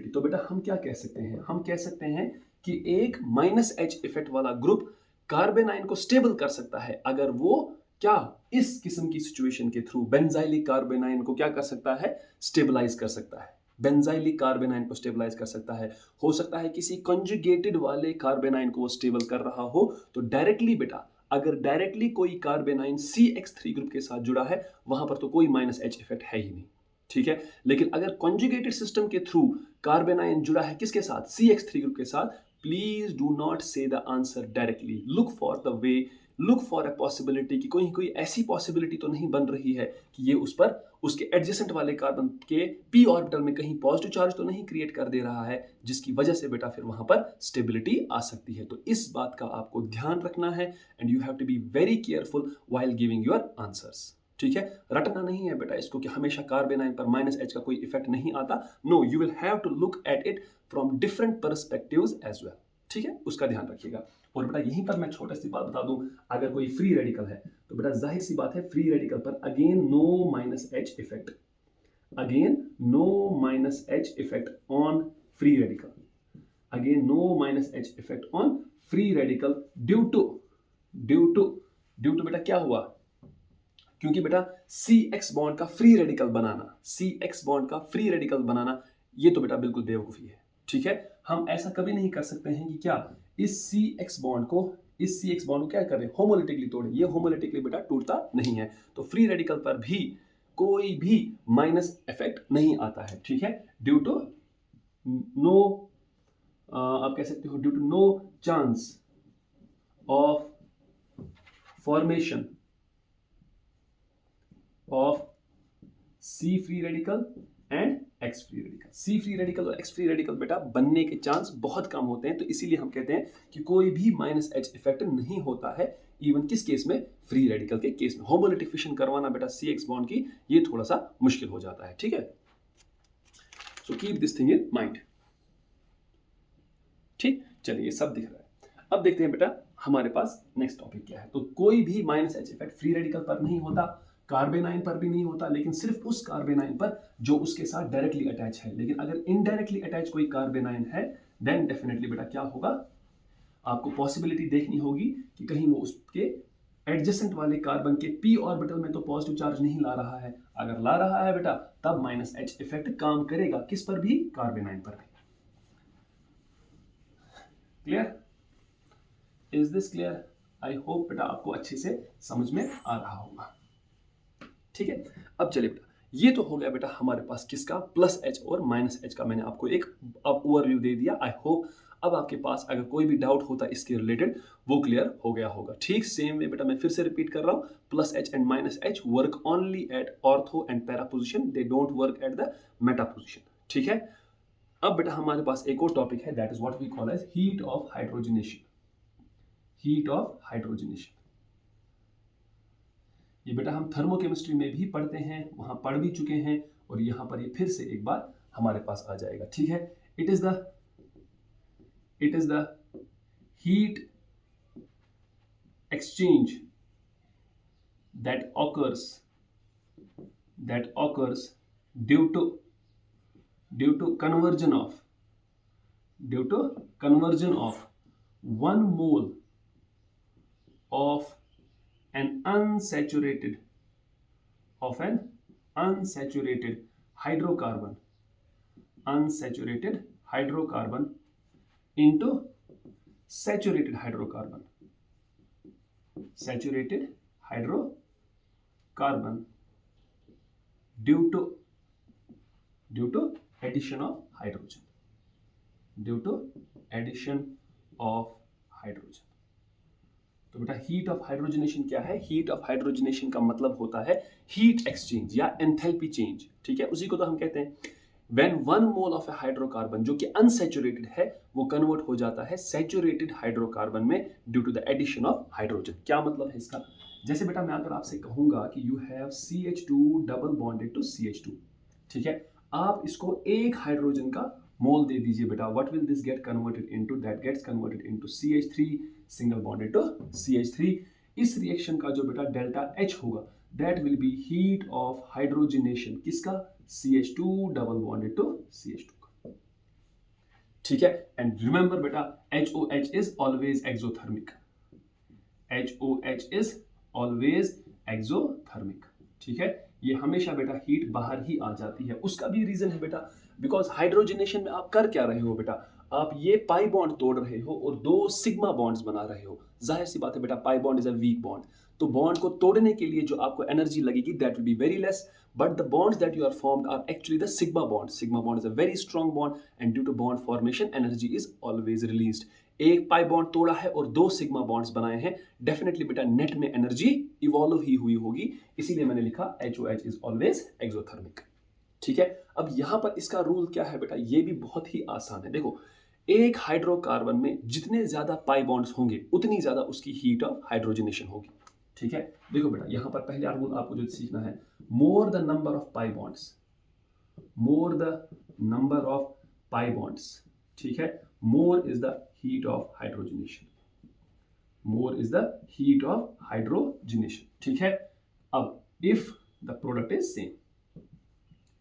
तो बेटा हम क्या कह सकते हैं, हम कह सकते हैं कि एक माइनस एच इफेक्ट वाला ग्रुप कार्बेनाइन को स्टेबल कर सकता है अगर वो क्या इस किस्म की सिचुएशन के थ्रू बेंजाइलिक कार्बेनाइन को क्या कर सकता है, स्टेबलाइज कर सकता है, बेंजाइलिक कार्बेनाइन को स्टेबलाइज कर सकता है। हो सकता है किसी कंजुगेटेड वाले कार्बेनाइन को वो स्टेबल कर रहा हो, तो डायरेक्टली बेटा अगर डायरेक्टली कोई कार्बेनाइन CH3 ग्रुप के साथ जुड़ा है वहां पर तो कोई माइनस एच इफेक्ट है ही नहीं, ठीक है। लेकिन अगर कॉन्जुगेटेड सिस्टम के थ्रू कार्बेनाइन जुड़ा है किसके साथ, CH3 ग्रुप के साथ, प्लीज डू नॉट से the answer directly, look for the way, look for a possibility कि कोई ऐसी पॉसिबिलिटी तो नहीं बन रही है कि ये उस पर उसके एडजेसेंट वाले कार्बन के p ऑर्बिटल में कहीं पॉजिटिव चार्ज तो नहीं क्रिएट कर दे रहा है जिसकी वजह से बेटा फिर वहां पर स्टेबिलिटी आ सकती है। तो इस बात का आपको ध्यान रखना है and you have to be very careful while giving your answers, ठीक है। रटना नहीं है बेटा इसको कि हमेशा कार्बेनाइन पर माइनस एच का कोई इफेक्ट नहीं आता, no, you will have to look at it from different perspectives as well, ठीक है, उसका ध्यान रखिएगा। और बेटा यहीं पर मैं छोटी सी बात बता दूं, अगर कोई फ्री रेडिकल है तो बेटा जाहिर सी बात है फ्री रेडिकल पर again no minus H effect, again no minus H effect on free radical, again no minus H effect on free radical due to बेटा क्या हुआ, क्योंकि बेटा CX बॉन्ड का फ्री रेडिकल बनाना, CX बॉन्ड का free radical बनाना ये तो बेटा बिल्कुल बेवकूफी है, ठीक है। हम ऐसा कभी नहीं कर सकते हैं कि क्या इस CX बॉन्ड को क्या कर रहे हैं, होमोलिटिकली तोड़े, ये होमोलिटिकली बेटा टूटता नहीं है, तो फ्री रेडिकल पर भी कोई भी माइनस इफेक्ट नहीं आता है, ठीक है, ड्यू टू नो, आप कह सकते हो due to no chance of formation of C free radical and X free radical. C free radical और X फ्री रेडिकल बेटा बनने के चांस बहुत कम होते हैं, तो इसीलिए हम कहते हैं कि कोई भी माइनस एच इफेक्ट नहीं होता है इवन किस केस में, फ्री रेडिकल के केस में। होमोलिटिक फिशन करवाना बेटा CX बॉन्ड की ये थोड़ा सा मुश्किल हो जाता है, ठीक है। So keep this thing in mind, ठीक, चलिए ये सब दिख रहा है। अब देखते हैं बेटा हमारे पास नेक्स्ट टॉपिक क्या है। तो कोई भी minus H effect free radical पर नहीं होता, कार्बेनाइन पर भी नहीं होता, लेकिन सिर्फ उस कार्बेनाइन पर जो उसके साथ डायरेक्टली अटैच है। लेकिन अगर इनडायरेक्टली अटैच कोई कार्बेनाइन है देन डेफिनेटली बेटा क्या होगा, आपको पॉसिबिलिटी देखनी होगी कि कहीं वो उसके एडजेसेंट वाले कार्बन के p ऑर्बिटल में तो पॉजिटिव चार्ज नहीं ला रहा है, अगर ला रहा है बेटा तब माइनस एच इफेक्ट काम करेगा, किस पर भी, कार्बेनाइन पर भी। Clear, is this clear? I hope बेटा आपको अच्छे से समझ में आ रहा होगा, ठीक है। अब चलिए बेटा ये तो हो गया बेटा हमारे पास किसका, प्लस एच और माइनस एच का मैंने आपको एक अब ओवरव्यू दे दिया। आई होप अब आपके पास अगर कोई भी डाउट होता इसके रिलेटेड वो क्लियर हो गया होगा। ठीक सेम वे बेटा मैं फिर से रिपीट कर रहा हूँ, plus H and minus H work only at ortho and para position, they don't work at the meta position, ठीक है। अब बेटा हमारे पास एक और टॉपिक है, that is what we call as heat of hydrogenation, heat of hydrogenation. ये बेटा हम थर्मोकेमिस्ट्री में भी पढ़ते हैं, वहां पढ़ भी चुके हैं और यहां पर ये फिर से एक बार हमारे पास आ जाएगा, ठीक है। It is the heat exchange that occurs due to conversion of 1 mole of an unsaturated hydrocarbon into saturated hydrocarbon due to addition of hydrogen, तो बेटा हीट ऑफ हाइड्रोजनेशन क्या है, हीट ऑफ हाइड्रोजनेशन का मतलब होता है हीट एक्सचेंज या enthalpy change, ठीक है। उसी को तो हम कहते हैं when 1 mole of a hydrocarbon जो कि अनसैचुरेटेड है वो कन्वर्ट हो जाता है सैचुरेटेड हाइड्रोकार्बन में due to the addition of hydrogen. क्या मतलब है इसका, जैसे बेटा मैं अगर आपसे कहूंगा कि you have CH2 double bonded to CH2, ठीक है। आप इसको एक हाइड्रोजन का मोल दे दीजिए बेटा, what will this get converted into, that gets converted into CH3 single bonded to CH3। इस रिएक्शन का जो बेटा डेल्टा H होगा that will be heat of hydrogenation, किसका, CH2 double bonded to CH2 का, ठीक है। एंड रिमेंबर बेटा HOH is always exothermic, HOH is always exothermic, ठीक है। ये हमेशा बेटा हीट बाहर ही आ जाती है। उसका भी रीजन है बेटा, बिकॉज हाइड्रोजनेशन में आप कर क्या रहे हो बेटा, आप ये पाई बॉन्ड तोड़ रहे हो और दो सिग्मा बॉन्ड्स बना रहे हो। जाहिर सी बात है बेटा, pi bond is a weak bond, तो बॉन्ड को तोड़ने के लिए जो आपको एनर्जी लगेगी that will be very less, but the bonds that you are formed are actually the sigma bond. Sigma bond is a very strong bond and due to bond formation energy is always released. एक pi bond तोड़ा है और दो sigma bonds बनाए हैं, definitely बेटा net में energy evolve ही हुई होगी, इसीलिए मैंने लिखा HOH इज ऑलवेज एक्सोथर्मिक, ठीक है। अब यहां पर इसका रूल क्या है बेटा, ये भी बहुत ही आसान है। देखो, एक हाइड्रोकार्बन में जितने ज्यादा पाई बॉन्ड्स होंगे उतनी ज्यादा उसकी हीट ऑफ हाइड्रोजनेशन होगी, ठीक है। देखो बेटा, यहां पर पहले रूल आपको जो सीखना है, more the number of pi bonds, more the number of pi bonds, ठीक है, मोर is the heat of hydrogenation, more is the heat of hydrogenation, ठीक है। अब if the product is same,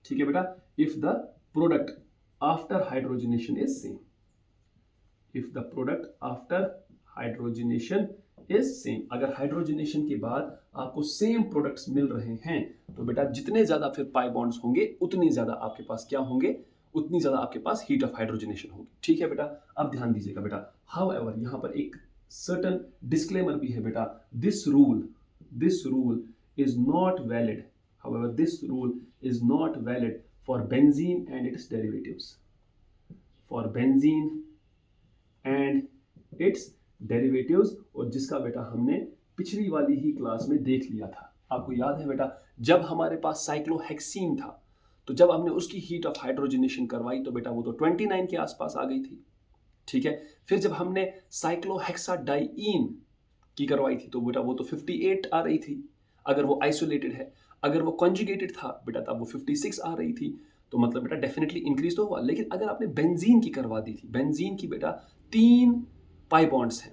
ठीक है बेटा, if the product after hydrogenation is same, if the product after hydrogenation is same, अगर hydrogenation के बाद आपको सेम प्रोडक्ट्स मिल रहे हैं तो बेटा जितने ज्यादा फिर पाई बॉन्ड्स होंगे उतनी ज्यादा आपके पास क्या होंगे, उतनी ज्यादा आपके पास हीट ऑफ हाइड्रोजनेशन होगी, ठीक है बेटा। अब ध्यान दीजिएगा बेटा, हाउएवर यहां पर एक सर्टेन डिस्क्लेमर भी है बेटा, this rule is not valid, however this rule is not valid for benzene and it's derivatives, for benzene and it's derivatives, और जिसका बेटा हमने पिछली वाली ही क्लास में देख लिया था। आपको याद है बेटा, जब हमारे पास साइक्लोहेक्सीन था तो जब हमने उसकी हीट ऑफ हाइड्रोजनेशन करवाई तो बेटा वो तो 29 के आसपास आ गई थी, ठीक है। फिर जब हमने साइक्लोहेक्साडाइईन की करवाई थी तो बेटा वो तो 58 आ रही थी अगर वो आइसोलेटेड है, अगर वो कॉन्जुगेटेड था बेटा तब वो 56 आ रही थी, तो मतलब बेटा डेफिनेटली इंक्रीज तो हुआ। लेकिन अगर आपने बेंजीन की करवा दी थी, बेंजीन की बेटा 3 पाई बॉन्ड्स हैं,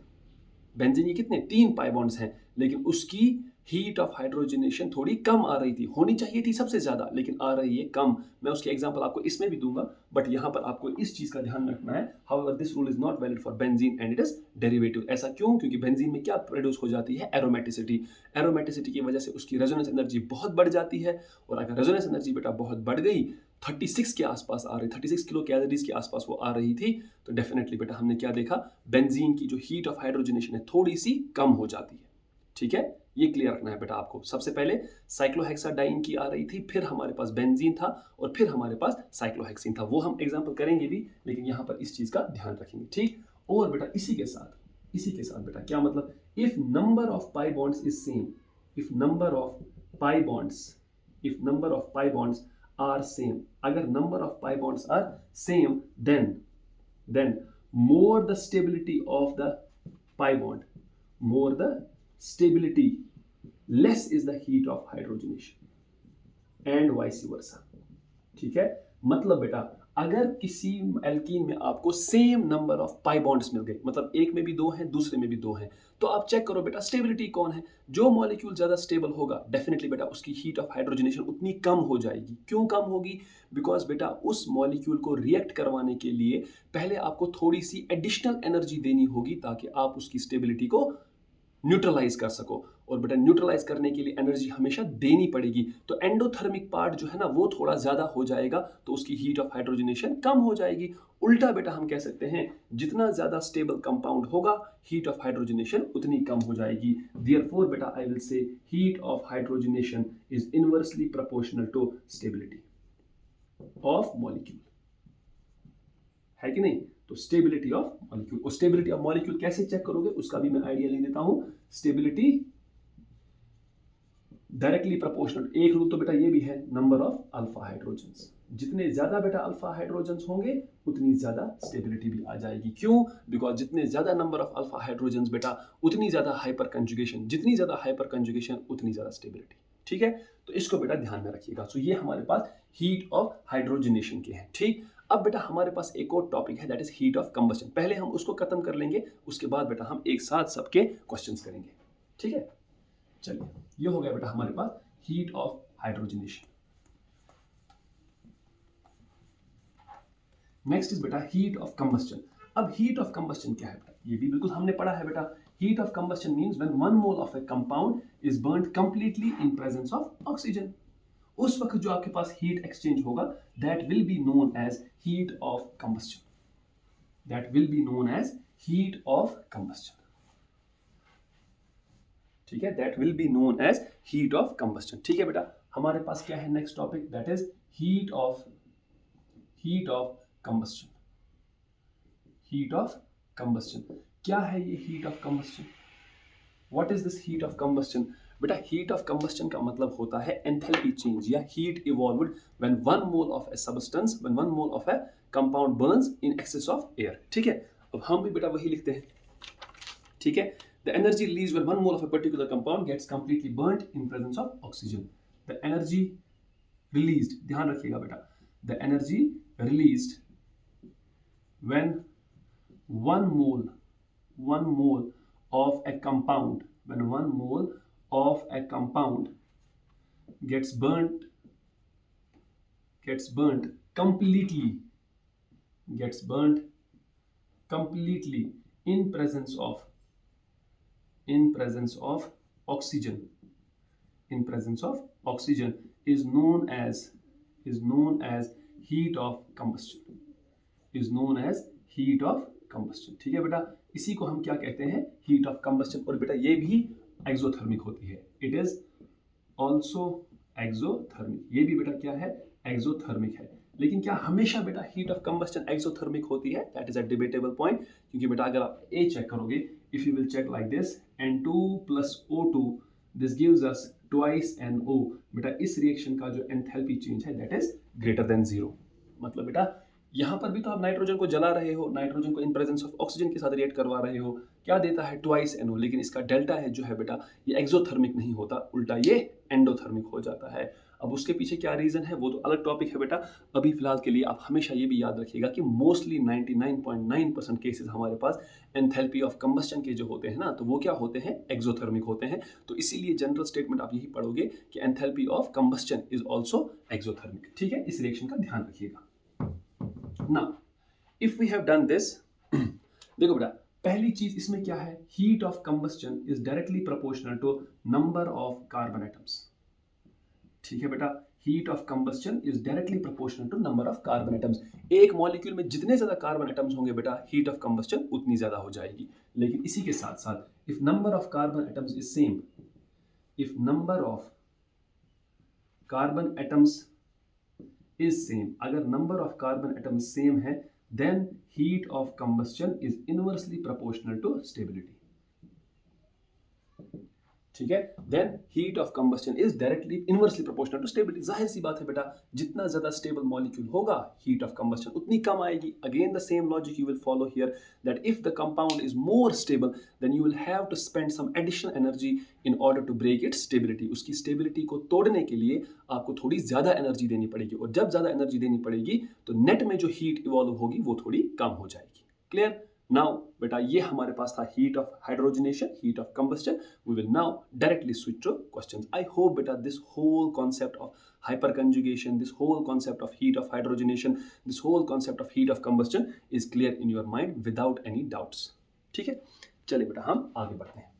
बेंजीन के कितने, 3 पाई बॉन्ड्स हैं, लेकिन उसकी हीट ऑफ हाइड्रोजनेशन थोड़ी कम आ रही थी, होनी चाहिए थी सबसे ज्यादा लेकिन आ रही है कम। मैं उसके एग्जांपल आपको इसमें भी दूंगा, बट यहां पर आपको इस चीज का ध्यान रखना है, however this rule is not valid for benzene and it is derivative. ऐसा क्यों, क्योंकि बेंजीन में क्या प्रोड्यूस हो जाती है, एरोमेटिसिटी, एरोमेटिसिटी की वजह से उसकी रेजोनेंस एनर्जी बहुत बढ़ जाती है, और अगर रेजोनेंस एनर्जी बेटा बहुत बढ़ गई, 36 के आसपास आ रही, 36 किलो कैलोरीज के आसपास वो आ रही थी, तो डेफिनेटली बेटा हमने क्या देखा, बेंजीन की जो हीट ऑफ हाइड्रोजनेशन है थोड़ी सी कम हो जाती है, ठीक है। ये क्लियर रखना है बेटा आपको। सबसे पहले साइक्लोहेक्साडाइन की आ रही थी, फिर हमारे पास बेंजीन था, और फिर हमारे पास साइक्लोहेक्सीन था, वो हम एग्जांपल करेंगे भी, लेकिन यहां पर इस चीज का ध्यान रखेंगे, ठीक। और बेटा इसी के साथ बेटा क्या मतलब, if number of pi bonds is same, if number of pi bonds are same, अगर number of pi bonds are same, then more the stability of the pi bond, more the stability, less is the heat of hydrogenation and vice versa, ठीक है। मतलब बेटा अगर किसी alkene में आपको same number of pi bonds मिल गए, मतलब एक में भी 2 हैं दूसरे में भी 2 हैं, तो आप चेक करो बेटा स्टेबिलिटी कौन है, जो मॉलिक्यूल ज्यादा स्टेबल होगा डेफिनेटली बेटा उसकी हीट ऑफ हाइड्रोजनेशन उतनी कम हो जाएगी। क्यों कम होगी, बिकॉज बेटा उस मॉलिक्यूल को रिएक्ट करवाने के लिए पहले आपको थोड़ी सी एडिशनल एनर्जी देनी होगी ताकि आप उसकी स्टेबिलिटी को न्यूट्रलाइज कर सको, और बेटा न्यूट्रलाइज करने के लिए एनर्जी हमेशा देनी पड़ेगी, तो एंडोथर्मिक पार्ट जो है ना वो थोड़ा ज्यादा हो जाएगा, तो उसकी हीट ऑफ हाइड्रोजनेशन कम हो जाएगी। उल्टा बेटा हम कह सकते हैं जितना ज्यादा स्टेबल कंपाउंड होगा हीट ऑफ हाइड्रोजनेशन उतनी कम हो जाएगी। देयरफॉर बेटा I will say heat of hydrogenation is inversely proportional to stability of molecule, है कि नहीं। तो स्टेबिलिटी ऑफ मॉलिक्यूल, और स्टेबिलिटी ऑफ मॉलिक्यूल कैसे चेक करोगे उसका भी मैं आइडिया ले देता हूं। स्टेबिलिटी डायरेक्टली प्रोपोर्शनल, एक रूल तो बेटा ये भी है, नंबर ऑफ अल्फा हाइड्रोजन्स, जितने ज्यादा बेटा अल्फा हाइड्रोजन्स होंगे उतनी ज्यादा स्टेबिलिटी भी आ जाएगी। क्यों, बिकॉज जितने ज्यादा नंबर ऑफ अल्फा हाइड्रोजन्स बेटा उतनी ज्यादा हाइपर कंजुगेशन, जितनी ज्यादा हाइपर कंजुगेशन उतनी ज्यादा स्टेबिलिटी, ठीक है, तो इसको बेटा ध्यान में रखिएगा। सो ये हमारे पास हीट ऑफ हाइड्रोजनेशन के हैं। ठीक, अब बेटा हमारे पास एक और टॉपिक है that is heat of combustion. पहले हम उसको खत्म कर लेंगे, उसके बाद बेटा हम एक साथ सबके क्वेश्चंस करेंगे। ठीक है, चलिए ये हो गया बेटा हमारे पास heat of hydrogenation. Next is बेटा हीट ऑफ कंबस्शन। अब हीट ऑफ कंबस्शन क्या है बेटा, ये भी बिल्कुल हमने पढ़ा है बेटा। Heat of combustion means when 1 mole of a compound is burned completely in presence of oxygen. उस वक्त जो आपके पास हीट एक्सचेंज होगा that will be known as heat of combustion. That will be known as heat of combustion. ठीक है, that will be known as heat of combustion. ठीक है बेटा, हमारे पास क्या है next topic, that is heat of combustion. Heat of combustion क्या है ये heat of combustion? What is this heat of combustion? बेटा हीट ऑफ कंबस्शन का मतलब होता है एंथैल्पी चेंज या heat evolved when 1 mole of a substance, when 1 mole of a compound Burns in excess of air. ठीक है, अब हम भी बेटा वही लिखते हैं। ठीक है, the energy released when 1 mole of a particular compound gets completely burned in presence of oxygen. The energy released, ध्यान रखिएगा बेटा, the energy released when 1 mole of a compound, when 1 mole of a compound gets burnt completely in presence of oxygen, is known as heat of combustion, is known as heat of combustion। ठीक है बेटा, इसी को हम क्या कहते हैं, heat of combustion. और बेटा ये भी एक्सोथर्मिक होती है, इट इज ऑल्सो एक्सोथर्मिक। ये भी बेटा क्या है, एक्सोथर्मिक है। लेकिन क्या हमेशा बेटा हीट ऑफ कंबस्शन एक्सोथर्मिक होती है? That is a debatable point, क्योंकि बेटा अगर आप ए चेक करोगे, if you will check like this N2 plus O2 this gives us twice NO। बेटा इस रिएक्शन का जो एंथैल्पी चेंज है दैट इज ग्रेटर देन 0। मतलब बेटा यहां पर भी तो आप नाइट्रोजन को जला रहे हो, नाइट्रोजन को इन प्रेजेंस ऑफ ऑक्सीजन के साथ रिएक्ट करवा रहे हो, क्या देता है, ट्वाइस NO। लेकिन इसका डेल्टा है जो है बेटा ये एक्सोथर्मिक नहीं होता, उल्टा ये एंडोथर्मिक हो जाता है। अब उसके पीछे क्या रीजन है वो तो अलग टॉपिक है बेटा। अभी फिलहाल के लिए आप हमेशा ये भी याद रखिएगा कि मोस्टली 99.9% केसेस हमारे पास एंथैल्पी ऑफ कंबस्शन के जो होते हैं ना, तो वो क्या होते हैं, एक्सोथर्मिक होते हैं। तो इसीलिए जनरल स्टेटमेंट आप यही पढ़ोगे कि enthalpy of combustion is also exothermic. ठीक है, इस रिएक्शन का ध्यान रखिएगा। Now, if we have done this, देखो बेटा पहली चीज इसमें क्या है, heat of combustion is directly proportional to number of carbon atoms. ठीक है बेटा, heat of combustion is directly proportional to number of carbon atoms. एक मॉलिक्यूल में जितने ज्यादा कार्बन एटम्स होंगे बेटा हीट ऑफ कंबस्शन उतनी ज्यादा हो जाएगी। लेकिन इसी के साथ साथ if number of carbon atoms is same, if number of carbon atoms is same, अगर number of carbon atom same है, then heat of combustion is inversely proportional to stability. ठीक है, then heat of combustion is directly inversely proportional to stability. जाहिर सी बात है बेटा, जितना ज्यादा स्टेबल मॉलिक्यूल होगा हीट ऑफ कंबस्शन उतनी कम आएगी। Again the same logic you will follow here, that if the compound is more stable then you will have to spend some additional energy in order to break its stability. उसकी stability को तोड़ने के लिए आपको थोड़ी ज्यादा energy देनी पड़ेगी, और जब ज्यादा एनर्जी देनी पड़ेगी तो नेट में जो हीट इवॉल्व होगी वो थोड़ी कम हो जाएगी। क्लियर? नाउ बेटा ये हमारे पास था heat of hydrogenation, heat of combustion. We will now directly switch to questions. I hope बेटा this whole concept of hyperconjugation, this whole concept of heat of hydrogenation, this whole concept of heat of combustion is clear in your mind without any doubts. ठीक है, चलिए बेटा हम आगे बढ़ते हैं।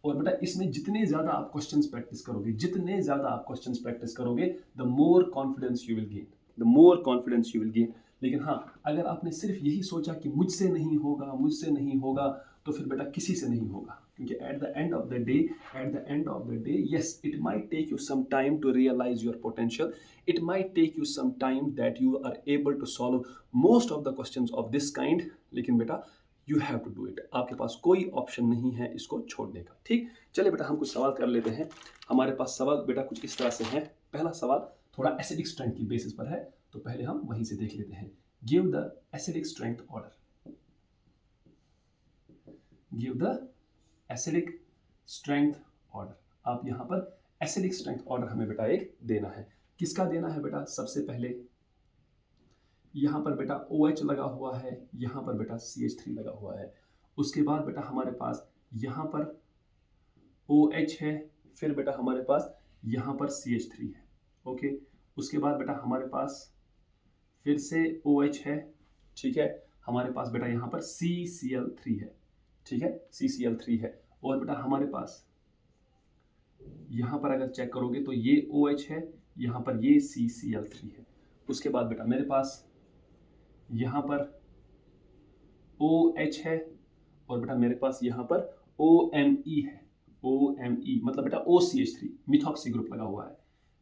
और बेटा इसमें जितने ज्यादा आप क्वेश्चंस प्रैक्टिस करोगे, जितने ज्यादा आप क्वेश्चंस प्रैक्टिस करोगे, the more confidence you will gain, the more confidence you will gain. लेकिन हाँ, अगर आपने सिर्फ यही सोचा कि मुझसे नहीं होगा, मुझसे नहीं होगा, तो फिर बेटा किसी से नहीं होगा। क्योंकि at the end of the day yes, it might take you some time to realise your potential, it might take you some time that you are able to solve most of the questions of this kind, लेकिन बेटा you have to do it. आपके पास कोई option नहीं है इसको छोड़ने का। ठीक, चलिए बेटा हम कुछ सवाल कर लेते हैं। हमारे पास सवाल बेटा कुछ इस तरह से हैं। पहला सवाल थोड़ा एसिडिक स्ट्रेंथ की बेसिस पर है, तो पहले हम वहीं से देख लेते हैं। Give the acidic strength order. Give the acidic strength order. आप यहाँ पर एसिडिक स्ट्रेंथ ऑर्डर हमें बेटा एक देना है। किसका देना है बेटा? सबसे पहले यहाँ पर बेटा OH लगा हुआ है, यहाँ पर बेटा CH3 लगा हुआ है। उसके बाद बेटा हमारे पास यहाँ पर OH है, फिर बेटा हमारे पास यहाँ पर CH3 है। ओके, उसके बाद बेटा हमारे पास फिर से OH है, ठीक है। हमारे पास बेटा यहाँ पर CCl3 है, ठीक है, CCl3 है। और बेटा हमारे पास यहाँ पर अगर चेक करोगे तो ये OH है, यहाँ पर ये CCl3 है। उसके बाद बेटा मेरे पास यहाँ पर OH है और बेटा मेरे पास यहाँ पर OMe है, OMe मतलब बेटा OCH3 मिथॉक्सी ग्रुप लगा हुआ है,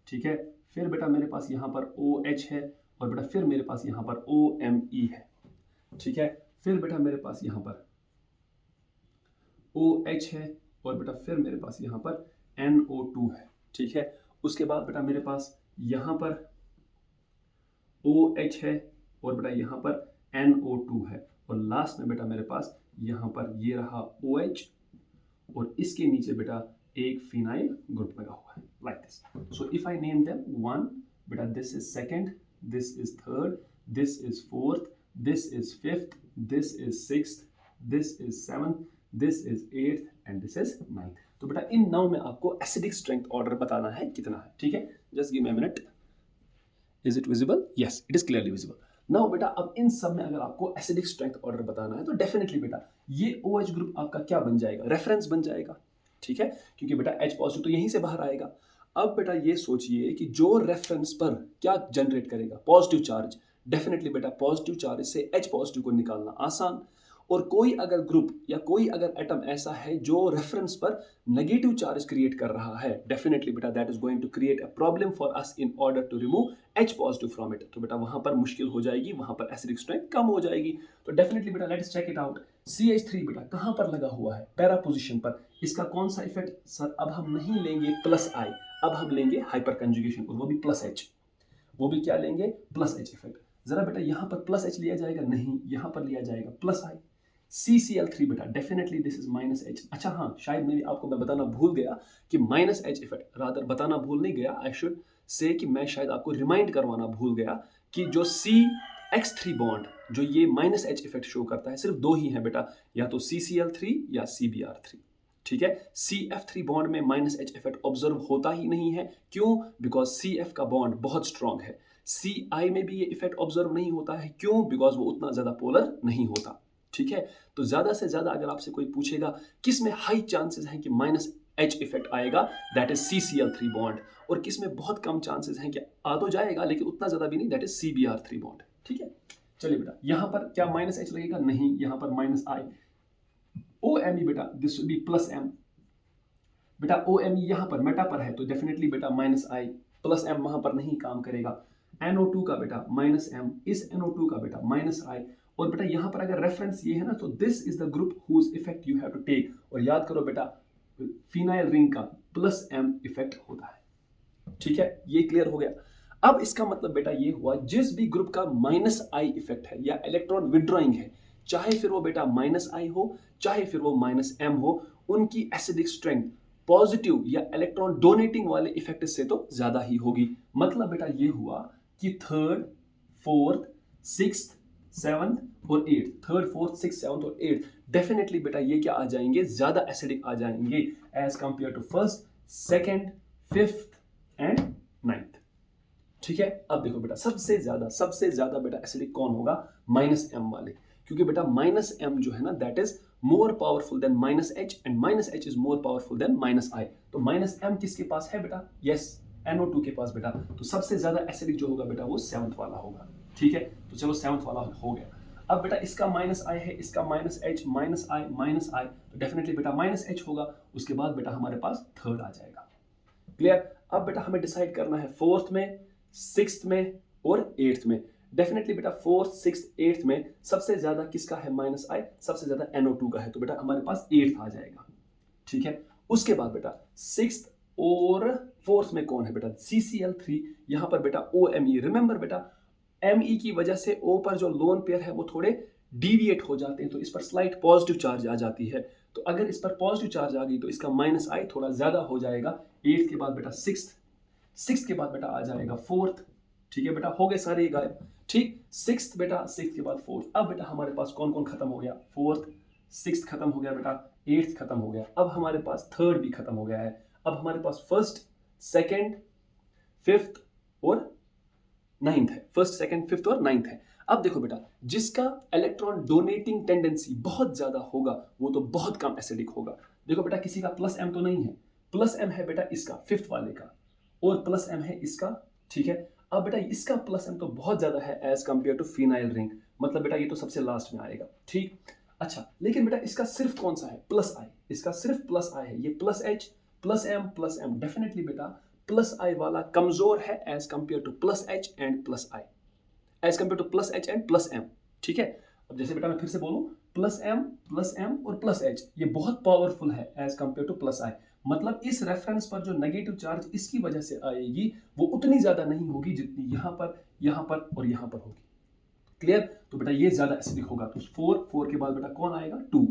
ठीक है। फिर बेटा मेरे पास यहाँ पर OH है और बेटा फिर मेरे पास यहाँ पर OMe है, ठीक है। फिर बेटा मेरे पास यहाँ पर OH है और बेटा फिर मेरे पास यहाँ पर NO2 है, ठीक है। उसके बाद बेटा मेरे पास यहाँ पर OH है और बेटा यहाँ पर NO2 है और लास्ट में बेटा मेरे पास यहाँ पर ये रहा OH और इसके नीचे बेटा एक फिनाइल ग्रुप लगा हुआ है, like this. So if I name them one, बेटा this is second, this is third, this is fourth, this is fifth, this is sixth, this is seventh, this is eighth and this is ninth. तो बेटा इन 9 में आपको acidic strength order बताना है कितना है, ठीक है। Just give me a minute. Is it visible? Yes, it is clearly visible. Now बेटा अब इन सब में अगर आपको एसिडिक स्ट्रेंथ ऑर्डर बताना है तो डेफिनेटली बेटा ये OH ग्रुप आपका क्या बन जाएगा? रेफरेंस बन जाएगा, ठीक है, क्योंकि बेटा H पॉजिटिव तो यहीं से बाहर आएगा। अब बेटा ये सोचिए कि जो रेफरेंस पर क्या जनरेट करेगा? Positive charge. डेफिनेटली बेटा पॉजिटिव चार्ज से H पॉजिटिव को निकालना आसान। और कोई अगर ग्रुप या कोई अगर एटम ऐसा है जो रेफरेंस पर नेगेटिव चार्ज क्रिएट कर रहा है, डेफिनेटली बेटा that is going to create a problem for us in order to remove H positive from it. तो बेटा वहां पर मुश्किल हो जाएगी, वहां पर एसिडिक स्ट्रेंथ कम हो जाएगी। तो डेफिनेटली बेटा let's check it out. CH3 बेटा कहां पर लगा हुआ है? पैरा पोजीशन पर। इसका कौन सा इफेक्ट? सर अब हम नहीं लेंगे +I, अब हम लेंगे हाइपर कंजुगेशन और वो भी +H। वो भी क्या लेंगे? +H effect. जरा बेटा यहाँ पर +H लिया जाएगा? नहीं, यहाँ पर लिया जाएगा +I। CCl3 बेटा डेफिनेटली दिस इज -H। अच्छा हाँ, शायद मैं बताना भूल गया कि -H इफेक्ट, रादर बताना भूल नहीं गया, आई शुड से कि मैं शायद आपको रिमाइंड करवाना भूल गया कि जो CX3 बॉन्ड जो ये -H इफेक्ट शो करता है, सिर्फ 2 ही हैं बेटा, या तो CCl3 या CBr3, ठीक है। CF3 बॉन्ड में -H इफेक्ट ऑब्जर्व होता ही नहीं है। क्यों? बिकॉज CF का बॉन्ड बहुत स्ट्रॉन्ग है। CI में भी ये इफेक्ट ऑब्जर्व नहीं होता है। क्यों? बिकॉज वो उतना ज्यादा पोलर नहीं होता, ठीक है। तो ज्यादा से ज्यादा अगर आपसे कोई पूछेगा किस में हाई चांसेस हैं कि -H इफेक्ट आएगा, दैट इज CCl3 बॉन्ड, और किस में बहुत कम चांसेस हैं कि आ तो जाएगा लेकिन उतना ज्यादा भी नहीं, दैट इज CBr3 बॉन्ड, ठीक है। चलिए बेटा यहाँ पर क्या -H लगेगा? नहीं, यहाँ पर -I। OMe बेटा दिस विल बी +M। बेटा OMe यहाँ पर मेटा पर है तो डेफिनेटली बेटा -I, +M वहां पर नहीं काम करेगा। NO2 का बेटा -M, इस NO2 का बेटा -I। और बेटा यहाँ पर अगर रेफरेंस ये है ना, तो this is the group whose effect you have to take. और याद करो बेटा फिनाइल रिंग का +M इफेक्ट होता है, ठीक है। ये क्लियर हो गया। अब इसका मतलब बेटा ये हुआ जिस भी ग्रुप का -I इफेक्ट है या इलेक्ट्रॉन विड्रॉइंग है, चाहे फिर वो बेटा -I हो चाहे फिर वो -M हो, उनकी एसिडिक स्ट्रेंथ पॉजिटिव या इलेक्ट्रॉन डोनेटिंग वाले इफेक्ट से तो ज्यादा ही होगी। मतलब बेटा ये हुआ कि थर्ड, फोर्थ, सिक्स्थ, सेवंथ और eighth, third, fourth, six, seventh और एट्थ, डेफिनेटली बेटा ये क्या आ जाएंगे? ज्यादा एसिडिक आ जाएंगे as compare to first, second, fifth and ninth, ठीक है। अब देखो बेटा सबसे ज्यादा बेटा एसिडिक कौन होगा? -M वाले, क्योंकि बेटा -M जो है ना that is more powerful than -H and -H is more powerful than -I। तो -M किसके पास है बेटा? यस, NO2 के पास बेटा। तो सबसे ज्यादा एसिडिक जो होगा बेटा वो 7th वाला होगा, ठीक है। तो चलो 7th वाला हो गया। अब बेटा इसका -I है, इसका -H, -I, तो डेफिनेटली बेटा -H होगा। उसके बाद बेटा हमारे पास थर्ड आ जाएगा, क्लियर। अब बेटा हमें डिसाइड करना है 4th में, 6th में और 8th में। डेफिनेटली बेटा 4th, 6th, 8th में सबसे ज्यादा किसका है -I? सबसे ज्यादा NO2 का है, तो बेटा हमारे पास 8th आ जाएगा, ठीक है। उसके बाद बेटा 6th और 4th में कौन है बेटा? CCl3। यहां पर बेटा OMe, रिमेंबर बेटा ME की वजह से O पर जो लोन पेयर है वो थोड़े डिविएट हो जाते हैं तो इस पर स्लाइट पॉजिटिव चार्ज आ जाती है। तो अगर इस पर पॉजिटिव चार्ज आ गई तो इसका माइनस आई थोड़ा ज़्यादा हो जाएगा। 8 के बाद बेटा 6 के बाद बेटा आ जाएगा 4। ठीक है बेटा, हो गए सारे ही गायब। ठीक, 6 बेटा, 6 के बाद 4। अब बेटा हमारे पास कौन कौन खत्म हो गया? 4th, 6 खत्म हो गया बेटा, 8 खत्म हो गया। अब हमारे पास 3rd भी खत्म हो गया है। अब हमारे पास 1st, 2nd, 5th और 9th है। 1st, 2nd, 5th और 9th है। अब देखो बेटा, जिसका इलेक्ट्रॉन डोनेटिंग टेंडेंसी बहुत ज्यादा होगा वो तो बहुत कम एसिडिक होगा। देखो बेटा, किसी का प्लस एम तो नहीं है, प्लस एम है बेटा इसका 5th वाले का, और प्लस एम है इसका। ठीक है, अब बेटा इसका प्लस एम तो बहुत ज्यादा है as compare to phenyl ring, मतलब बेटा ये तो सबसे लास्ट में आएगा। ठीक, अच्छा, लेकिन बेटा इसका सिर्फ कौन सा है? प्लस आई, इसका सिर्फ प्लस आई है। ये plus H plus M definitely बेटा प्लस आई वाला कमजोर है as compare to plus H and plus I, as compare to plus H and plus M. ठीक है, अब जैसे बेटा मैं फिर से बोलूं, प्लस एम और प्लस एच ये बहुत पावरफुल है as compare to plus I. मतलब इस रेफरेंस पर जो नेगेटिव चार्ज इसकी वजह से आएगी वो उतनी ज्यादा नहीं होगी जितनी यहां पर और यहां पर होगी। क्लियर? तो बेटा ये ज्यादा एसिडिक होगा। तो 4 के बाद बेटा कौन आएगा? 2।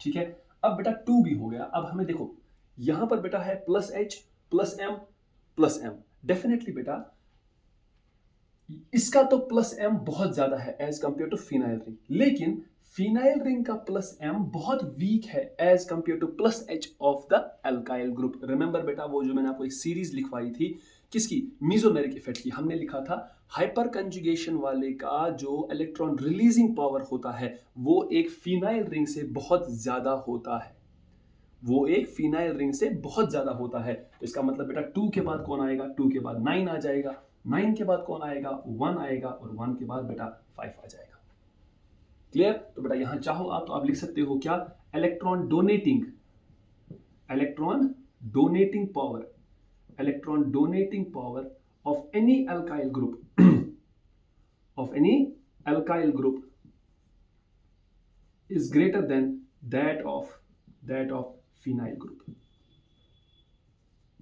ठीक है, अब बेटा 2 भी हो गया। अब हमें देखो यहां पर बेटा है plus H plus M, definitely बेटा इसका तो प्लस एम बहुत ज्यादा है as compare to phenyl ring, लेकिन फिनाइल रिंग का प्लस एम बहुत वीक है as compare to plus H of the alkyl group. Remember बेटा वो जो मैंने आपको एक सीरीज लिखवाई थी किसकी? मीजोमेरिक इफेक्ट की। हमने लिखा था हाइपर कंजुगेशन वाले का जो इलेक्ट्रॉन रिलीजिंग पावर होता है वो एक फिनाइल रिंग से बहुत ज्यादा होता है, वो एक फिनाइल रिंग से बहुत ज्यादा होता है। तो इसका मतलब बेटा 2 के बाद कौन आएगा? 2 के बाद 9 आ जाएगा, 9 के बाद कौन आएगा? 1 आएगा, और 1 के बाद बेटा 5 आ जाएगा। क्लियर? तो बेटा यहां चाहो आप तो आप लिख सकते हो क्या? Electron donating power of any alkyl group is greater than that of phenyl group,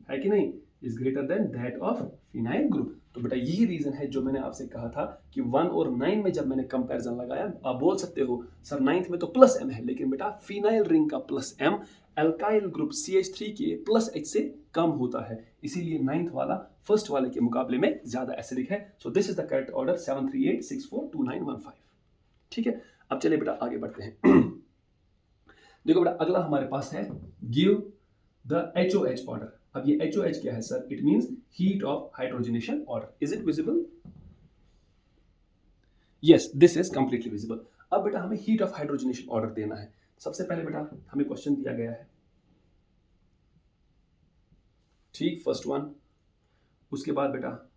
है कि नहीं? is greater than that of phenyl group। तो बेटा यही रीजन है जो मैंने आपसे कहा था कि 1 और 9 में जब मैंने कंपैरिजन लगाया, आप बोल सकते हो सर 9th में तो प्लस एम है, लेकिन बेटा फिनाइल रिंग का plus M alkyl group CH3 के प्लस एच से कम होता है, इसीलिए 9th वाला फर्स्ट वाले के मुकाबले में ज्यादा एसिडिक है। So this is the correct order 738642915। ठीक है, अब चलिए बेटा आगे बढ़ते हैं। देखो बेटा अगला हमारे पास है गिव द HOH ऑर्डर। अब ये HOH क्या है sir? It means heat of hydrogenation order. Is it visible? Yes, this is completely visible. अब बेटा हमें हीट ऑफ हाइड्रोजनेशन ऑर्डर देना है। सबसे पहले बेटा हमें क्वेश्चन दिया गया है, ठीक, फर्स्ट वन। उसके बाद बेटा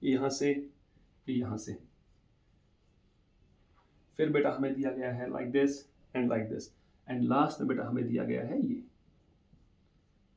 यहां से यहां से, फिर बेटा हमें दिया गया है लाइक दिस एंड लास्ट में बेटा हमें दिया गया है ये।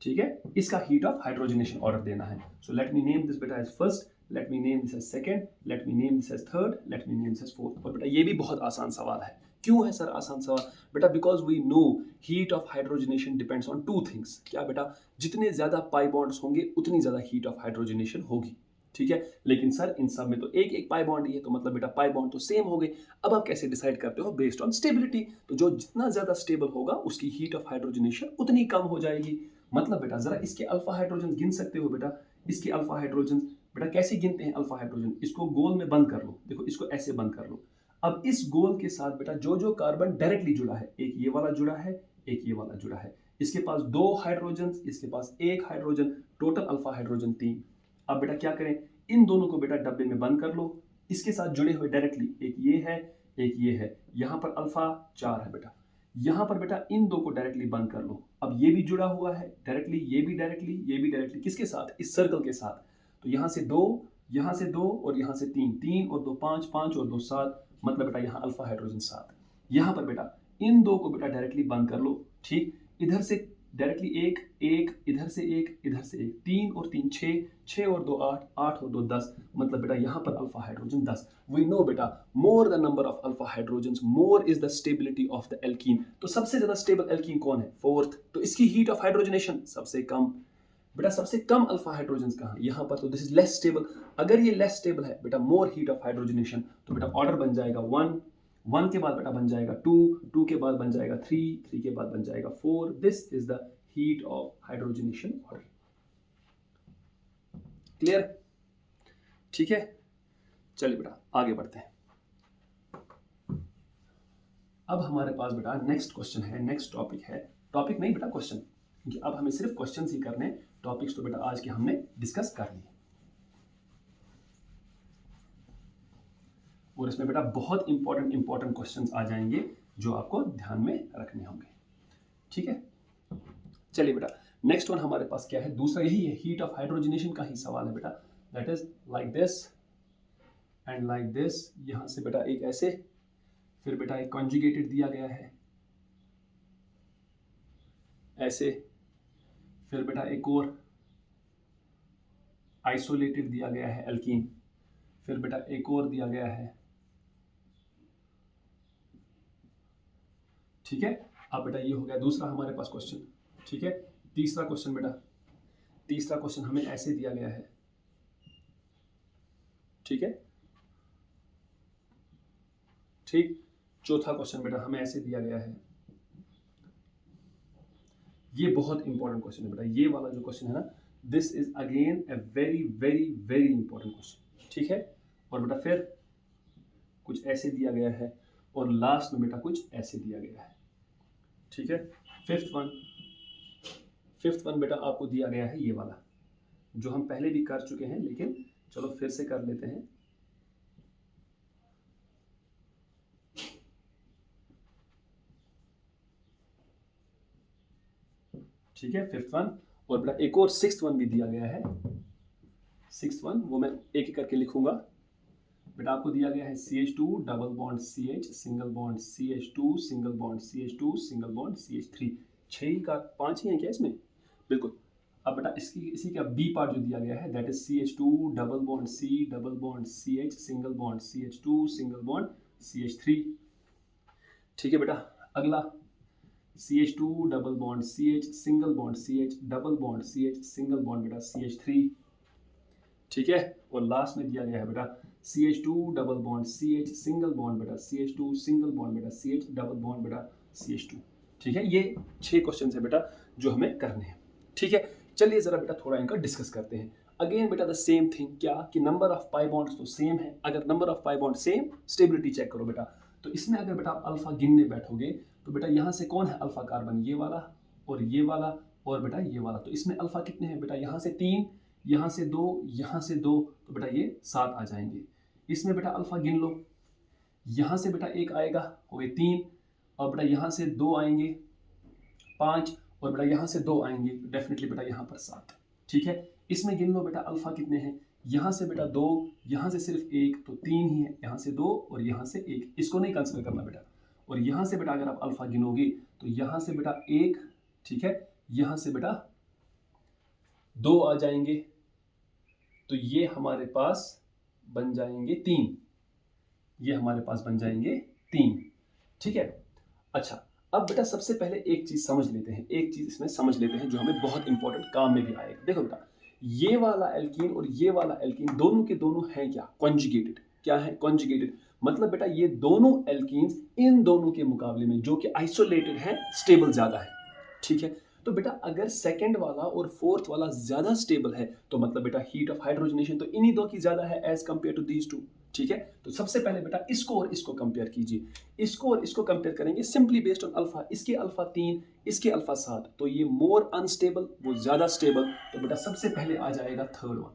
ठीक है, इसका हीट ऑफ हाइड्रोजनेशन ऑर्डर देना है। So let me name this बेटा as first, let me name this as second, let me name this as third, let me name this as fourth. और बेटा ये भी बहुत आसान सवाल है। क्यों है सर आसान सवाल? बेटा because we know heat of hydrogenation depends on 2 things. क्या बेटा? जितने ज्यादा पाई बॉन्ड्स होंगे उतनी ज्यादा हीट ऑफ हाइड्रोजनेशन होगी। ठीक है, लेकिन सर इन सब में तो एक एक पाई बॉन्ड ही है, तो मतलब बेटा पाई बॉन्ड तो सेम हो गए। अब आप कैसे डिसाइड करते हो? Based on stability. तो जो जितना ज्यादा स्टेबल होगा उसकी हीट ऑफ हाइड्रोजनेशन उतनी कम हो जाएगी। मतलब बेटा जरा इसके अल्फा हाइड्रोजन गिन सकते हो बेटा? इसके अल्फा हाइड्रोजन बेटा कैसे गिनते हैं अल्फा हाइड्रोजन? इसको गोल में बंद कर लो, देखो इसको ऐसे बंद कर लो। अब इस गोल के साथ बेटा जो जो कार्बन डायरेक्टली जुड़ा है, एक ये वाला जुड़ा है, एक ये वाला जुड़ा है, इसके पास 2 हाइड्रोजन, इसके पास 1 हाइड्रोजन, टोटल अल्फा हाइड्रोजन 3। अब बेटा क्या करें? इन दोनों को बेटा डब्बे में बंद कर लो। इसके साथ जुड़े हुए डायरेक्टली एक ये है, एक ये है, यहां पर अल्फा 4 है बेटा। यहां पर बेटा इन 2 को डायरेक्टली बंद कर लो। अब ये भी जुड़ा हुआ है डायरेक्टली, ये भी डायरेक्टली, किसके साथ? इस सर्कल के साथ। तो यहां से 2 और यहां से 3 और 2 5, 5 और 2 7, मतलब बेटा यहां अल्फा हाइड्रोजन 7। यहां पर बेटा इन 2 को बेटा डायरेक्टली बंद कर लो। ठीक, इधर से डायरेक्टली एक, इधर से एक, 3 और 3 6, 6 और 2 8, 8 और 2 10, मतलब बेटा यहां पर अल्फा हाइड्रोजन 10। वी नो बेटा more the number of alpha hydrogen more is the stability of the alkene. तो सबसे ज्यादा स्टेबल एल्कीन कौन है? 4th। तो इसकी हीट ऑफ हाइड्रोजनेशन सबसे कम। बेटा सबसे कम अल्फा हाइड्रोजन कहाँ, यहाँ पर, तो दिस इज लेस स्टेबल। अगर ये लेस स्टेबल है बेटा, मोर हीट ऑफ हाइड्रोजनेशन, तो बेटा ऑर्डर बन जाएगा 1, 1 के बाद बेटा बन जाएगा 2, 2 के बाद बन जाएगा 3, 3 के बाद बन जाएगा 4। This is the heat of hydrogenation order. Clear? ठीक है, चलिए बेटा आगे बढ़ते हैं। अब हमारे पास बेटा नेक्स्ट क्वेश्चन है, नेक्स्ट टॉपिक है, टॉपिक नहीं बेटा क्वेश्चन, क्योंकि अब हमें सिर्फ क्वेश्चन ही करने, टॉपिक्स तो बेटा आज के हमने डिस्कस कर लिए। और इसमें बेटा बहुत इंपॉर्टेंट क्वेश्चंस आ जाएंगे जो आपको ध्यान में रखने होंगे। ठीक है, चलिए बेटा नेक्स्ट वन हमारे पास क्या है, दूसरा यही है, हीट ऑफ हाइड्रोजनेशन का ही सवाल है बेटा। That is like this and like this. यहां से बेटा एक ऐसे, फिर बेटा एक कॉन्जुगेटेड दिया गया है ऐसे, फिर बेटा एक और आइसोलेटेड दिया गया है एल्कीन, फिर बेटा एक और दिया गया है। ठीक है, अब बेटा ये हो गया दूसरा हमारे पास क्वेश्चन। ठीक है, तीसरा क्वेश्चन बेटा, तीसरा क्वेश्चन हमें ऐसे दिया गया है। ठीक है, ठीक, चौथा क्वेश्चन बेटा हमें ऐसे दिया गया है। ये बहुत इंपॉर्टेंट क्वेश्चन है बेटा, ये वाला जो क्वेश्चन है ना, this is again a very very very important question. ठीक है, और बेटा फिर कुछ ऐसे दिया गया है, और लास्ट में बेटा कुछ ऐसे दिया गया है। ठीक है, फिफ्थ वन बेटा आपको दिया गया है ये वाला, जो हम पहले भी कर चुके हैं, लेकिन चलो फिर से कर लेते हैं। ठीक है, फिफ्थ वन, और बेटा एक और सिक्स्थ वन भी दिया गया है। सिक्स्थ वन वो मैं एक एक करके लिखूंगा बेटा। आपको दिया गया है CH2 double bond CH single bond CH2 single bond CH2 single bond CH3। 6 का 5 ही है क्या इसमें? बिल्कुल। अब बेटा इसी का बी पार्ट जो दिया गया है, that is CH2 double bond C double bond CH single bond CH2 single bond CH3। ठीक है बेटा, अगला CH2 double bond CH single bond CH double bond CH single bond बेटा CH3। ठीक है, और लास्ट में दिया गया है बेटा CH2 double bond CH single bond बेटा CH2 सिंगल बॉन्ड बेटा CH डबल बॉन्ड बेटा CH2। ठीक है, ये 6 क्वेश्चन है बेटा जो हमें करने हैं। ठीक है, चलिए जरा बेटा थोड़ा इनका डिस्कस करते हैं। अगेन बेटा द सेम थिंग, क्या कि नंबर ऑफ पाई बॉन्ड्स तो सेम है। अगर number of pi bond same, stability check करो बेटा। तो इसमें अगर बेटा आप अल्फा गिनने बैठोगे तो बेटा यहाँ से कौन है अल्फा कार्बन, ये वाला और ये वाला और बेटा ये वाला। तो इसमें अल्फा कितने हैं बेटा, यहाँ से 3, यहाँ से 2, यहाँ से 2, तो बेटा ये 7 आ जाएंगे। इसमें बेटा अल्फा गिन लो, यहाँ से बेटा 1 आएगा, हो गए 3, और बेटा यहाँ से 2 आएंगे 5, और बेटा यहाँ से 2 आएंगे, डेफिनेटली बेटा यहाँ पर 7। ठीक है, इसमें गिन लो बेटा अल्फा कितने हैं, यहाँ से बेटा 2, यहाँ से सिर्फ 1, तो 3 ही है, यहाँ से 2 और यहाँ से 1, इसको नहीं कंसिडर करना बेटा। और यहाँ से बेटा अगर आप अल्फा गिनोगे तो यहाँ से बेटा 1, ठीक है, यहाँ से बेटा 2 आ जाएंगे, तो ये हमारे पास बन जाएंगे 3, ये हमारे पास बन जाएंगे 3। ठीक है, अच्छा अब बेटा सबसे पहले एक चीज समझ लेते हैं, एक चीज इसमें समझ लेते हैं जो हमें बहुत इंपॉर्टेंट काम में भी आएगा। देखो बेटा, ये वाला एल्कीन और ये वाला एल्कीन दोनों के दोनों हैं क्या, कॉन्जुगेटेड। क्या है, कॉन्जुगेटेड। मतलब बेटा ये दोनों एल्कीन्स इन दोनों के मुकाबले में जो कि आइसोलेटेड है, स्टेबल ज्यादा है। ठीक है, तो बेटा अगर सेकंड वाला और फोर्थ वाला ज्यादा स्टेबल है तो मतलब बेटा हीट ऑफ हाइड्रोजनेशन तो इन्हीं दो की ज्यादा है as compare to these two. ठीक है, तो सबसे पहले बेटा इसको और इसको कंपेयर कीजिए, इसको और इसको कंपेयर करेंगे सिंपली बेस्ड ऑन अल्फा। इसके अल्फा 3, इसके अल्फा 7, तो ये मोर अनस्टेबल, वो ज्यादा स्टेबल। तो बेटा सबसे पहले आ जाएगा थर्ड वन,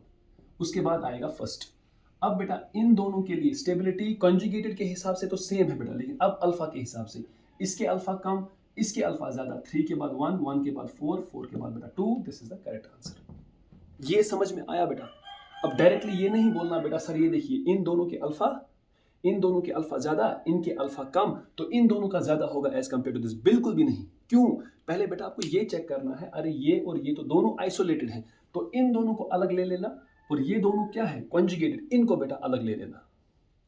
उसके बाद आएगा फर्स्ट। अब बेटा इन दोनों के लिए स्टेबिलिटी कॉन्जुगेटेड के हिसाब से तो सेम है बेटा, लेकिन अब अल्फा के हिसाब से इसके अल्फा कम, इसके अल्फा ज्यादा। 3 के बाद 1, 1 के बाद 4, 4 के बाद बेटा 2। This is the correct answer. ये समझ में आया बेटा? अब डायरेक्टली ये नहीं बोलना बेटा सर ये देखिए इन दोनों के अल्फा ज्यादा, इनके अल्फा कम, तो इन दोनों का ज्यादा होगा एज कंपेयर टू दिस। बिल्कुल भी नहीं। क्यों? पहले बेटा आपको ये चेक करना है, अरे ये और ये तो दोनों आइसोलेटेड हैं, तो इन दोनों को अलग ले लेना, और ये दोनों क्या है, कॉन्जुगेटेड, इनको बेटा अलग ले लेना।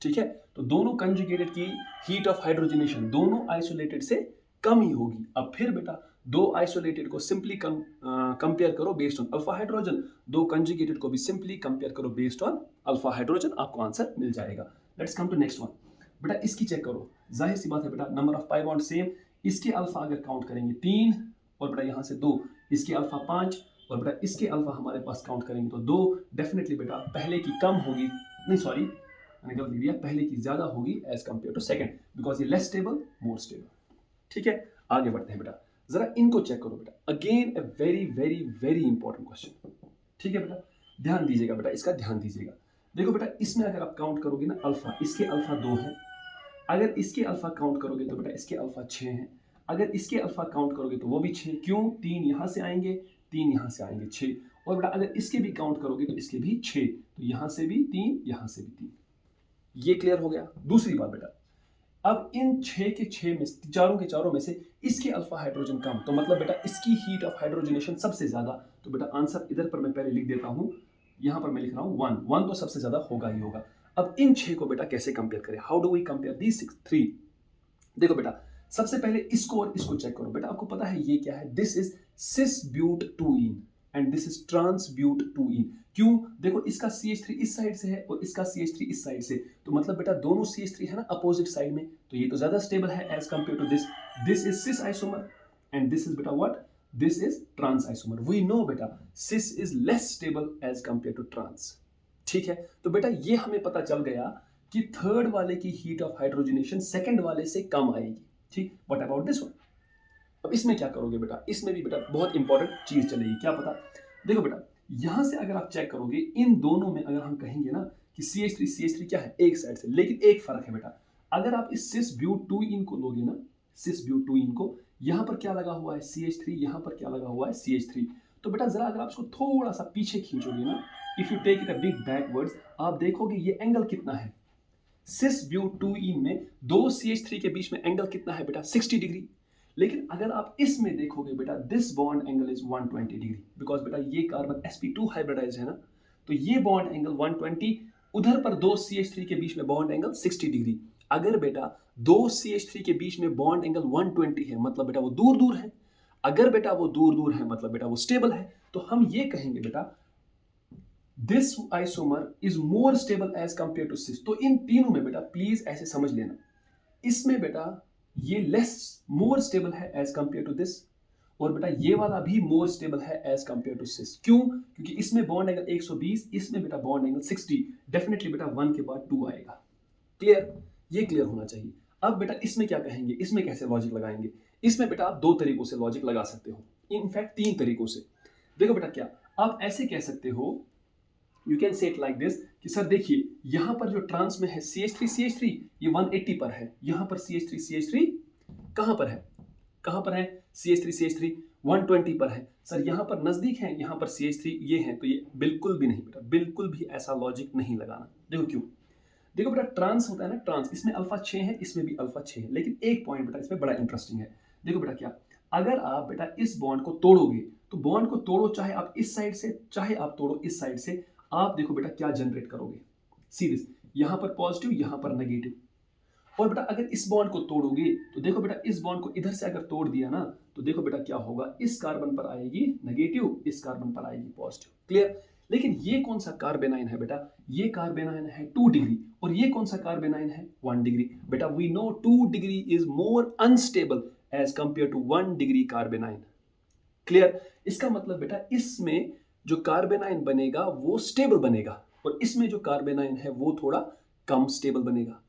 ठीक है, तो दोनों कॉन्जुगेटेड की हीट ऑफ हाइड्रोजनेशन दोनों आइसोलेटेड से कम ही होगी। अब फिर बेटा दो आइसोलेटेड को सिंपली कंपेयर करो बेस्ड ऑन अल्फा हाइड्रोजन, दो कंजुगेटेड को भी सिंपली कंपेयर करो बेस्ड ऑन अल्फा हाइड्रोजन, आपको आंसर मिल जाएगा। Let's come to next one. बेटा इसकी चेक करो, जाहिर सी बात है बेटा number of pi bond same, इसके अल्फा अगर काउंट करेंगे 3 और बेटा यहाँ से 2, इसके अल्फा 5 और बेटा इसके अल्फा हमारे पास काउंट करेंगे तो 2, डेफिनेटली बेटा पहले की कम होगी, नहीं सॉरी मैंने गलत लिख दिया, पहले की ज्यादा होगी as compare to second, because ये लेस स्टेबल मोर स्टेबल। ठीक है, आगे बढ़ते हैं बेटा, जरा इनको चेक करो बेटा, again a very very very important question. ठीक है बेटा, ध्यान दीजिएगा बेटा, इसका ध्यान दीजिएगा। देखो बेटा इसमें अगर आप काउंट करोगे ना अल्फा, इसके अल्फा 2 है, अगर इसके अल्फा काउंट करोगे तो बेटा इसके अल्फा 6 हैं, अगर इसके अल्फा काउंट करोगे तो वो भी 6, क्यों, 3 यहाँ से आएंगे, 3 यहाँ से आएंगे 6, और बेटा अगर इसके भी काउंट करोगे तो इसके भी 6, तो यहाँ से भी 3, यहाँ से भी 3। ये क्लियर हो गया। दूसरी बात बेटा, अब इन 6 के 6 में चारों के चारों में से इसके अल्फा हाइड्रोजन कम, तो मतलब बेटा इसकी हीट ऑफ हाइड्रोजनेशन सबसे ज्यादा, तो बेटा आंसर इधर पर मैं पहले लिख देता हूं, यहां पर मैं लिख रहा हूं 1 तो सबसे ज्यादा होगा ही होगा। अब इन 6 को बेटा कैसे कंपेयर करें, हाउ डू वी कंपेयर दीस 3? देखो बेटा सबसे पहले इसको और इसको चेक करो। बेटा आपको पता है ये क्या है, दिस इज सिस ब्यूट 2इन and this is trans but 2इन। क्यों, देखो इसका CH3 इस साइड से है और इसका CH3 इस साइड से, तो मतलब बेटा दोनों CH3 है ना अपोजिट साइड में, तो ये तो ज्यादा स्टेबल है as compare to this. This is cis isomer and this is बेटा what, this is trans isomer. We know बेटा cis is less stable as compare to trans. ठीक है, तो बेटा ये हमें पता चल गया कि थर्ड वाले की हीट ऑफ हाइड्रोजनेशन सेकंड वाले से कम आएगी। ठीक, व्हाट अबाउट दिस वन? अब इसमें क्या करोगे बेटा, इसमें भी बेटा बहुत इंपॉर्टेंट चीज चलेगी, क्या पता। देखो बेटा यहां से अगर आप चेक करोगे इन दोनों में, अगर हम कहेंगे ना कि CH3 क्या है एक साइड से, लेकिन एक फर्क है बेटा, अगर आप इस सिस ब्यूट 2इन को लोगे ना, सिस ब्यूट 2इन को, यहां पर क्या लगा हुआ है CH3, यहां पर क्या लगा हुआ है CH3, तो बेटा जरा अगर आप इसको थोड़ा सा पीछे खींचोगे ना, if you take it a big backwards, आप देखोगे ये एंगल कितना है, सिस ब्यूट 2इन में दो CH3 के बीच में एंगल कितना है बेटा 60 डिग्री। लेकिन अगर आप इसमें देखोगे बेटा this bond angle is 120 degree, because बेटा ये कार्बन sp2 हाइब्रिडाइज है ना, तो ये बॉन्ड एंगल 120, उधर पर दो CH3 के बीच में बॉन्ड एंगल 60 डिग्री। अगर बेटा दो CH3 के बीच में बॉन्ड एंगल 120 है, मतलब बेटा वो दूर दूर है, अगर बेटा वो दूर दूर है मतलब बेटा वो स्टेबल है, तो हम ये कहेंगे बेटा this isomer is more stable as compare to cis. तो इन तीनों में बेटा प्लीज ऐसे समझ लेना, इसमें बेटा ये लेस मोर स्टेबल है एज कंपेयर टू दिस, और बेटा ये वाला भी मोर स्टेबल है एज कंपेयर टू सिस। क्यों, क्योंकि इसमें बॉन्ड एंगल 120, इसमें बेटा बॉन्ड एंगल 60, डेफिनेटली बेटा 1 के बाद 2 आएगा। क्लियर, ये क्लियर होना चाहिए। अब बेटा इसमें क्या कहेंगे, इसमें कैसे लॉजिक लगाएंगे, इसमें बेटा आप 2 तरीकों से लॉजिक लगा सकते हो, इनफैक्ट 3 तरीकों से। देखो बेटा क्या आप ऐसे कह सकते हो, you can say it like this कि सर देखिए यहां पर जो ट्रांस में है CH3 ये 180 पर है, यहां पर CH3 कहां पर है, कहां पर है CH3 120 पर है। सर यहां पर नजदीक है, यहां पर CH3 ये है, तो ये बिल्कुल भी नहीं बेटा, बिल्कुल भी ऐसा लॉजिक नहीं लगाना। देखो क्यों, देखो बेटा ट्रांस होता है ना, ट्रांस इसमें अल्फा 6 है, इसमें भी अल्फा 6 है, लेकिन एक पॉइंट बेटा इसमें बड़ा इंटरेस्टिंग है। देखो बेटा क्या, अगर आप बेटा इस बॉन्ड को तोड़ोगे, तो बॉन्ड को तोड़ो चाहे आप इस साइड से चाहे आप तोड़ो इस साइड से, आप देखो बेटा क्या जनरेट करोगे, सीरीज यहां पर पॉजिटिव यहां पर नेगेटिव। और बेटा अगर इस बॉन्ड को तोड़ोगे तो देखो बेटा इस बॉन्ड को इधर से अगर तोड़ दिया ना, तो देखो बेटा क्या होगा, इस कार्बन पर आएगी नेगेटिव, इस कार्बन पर आएगी पॉजिटिव। क्लियर, लेकिन ये कौन सा कार्बेनाइन है बेटा, ये कार्बेनाइन है 2 डिग्री, और ये कौन सा कार्बेनाइन है 1 डिग्री। बेटा we know 2 degree is more unstable as compare to 1 degree carbanion. Clear, इसका मतलब बेटा इसमें जो कार्बेनाइन बनेगा वो स्टेबल बनेगा, और इसमें जो कार्बेनाइन है वो थोड़ा कम स्टेबल बनेगा।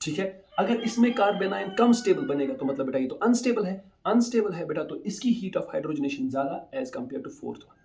ठीक है, अगर इसमें कार्बेनाइन कम स्टेबल बनेगा तो मतलब बेटा ये तो अनस्टेबल है, अनस्टेबल है बेटा, तो इसकी हीट ऑफ हाइड्रोजनेशन ज्यादा as compare to fourth one.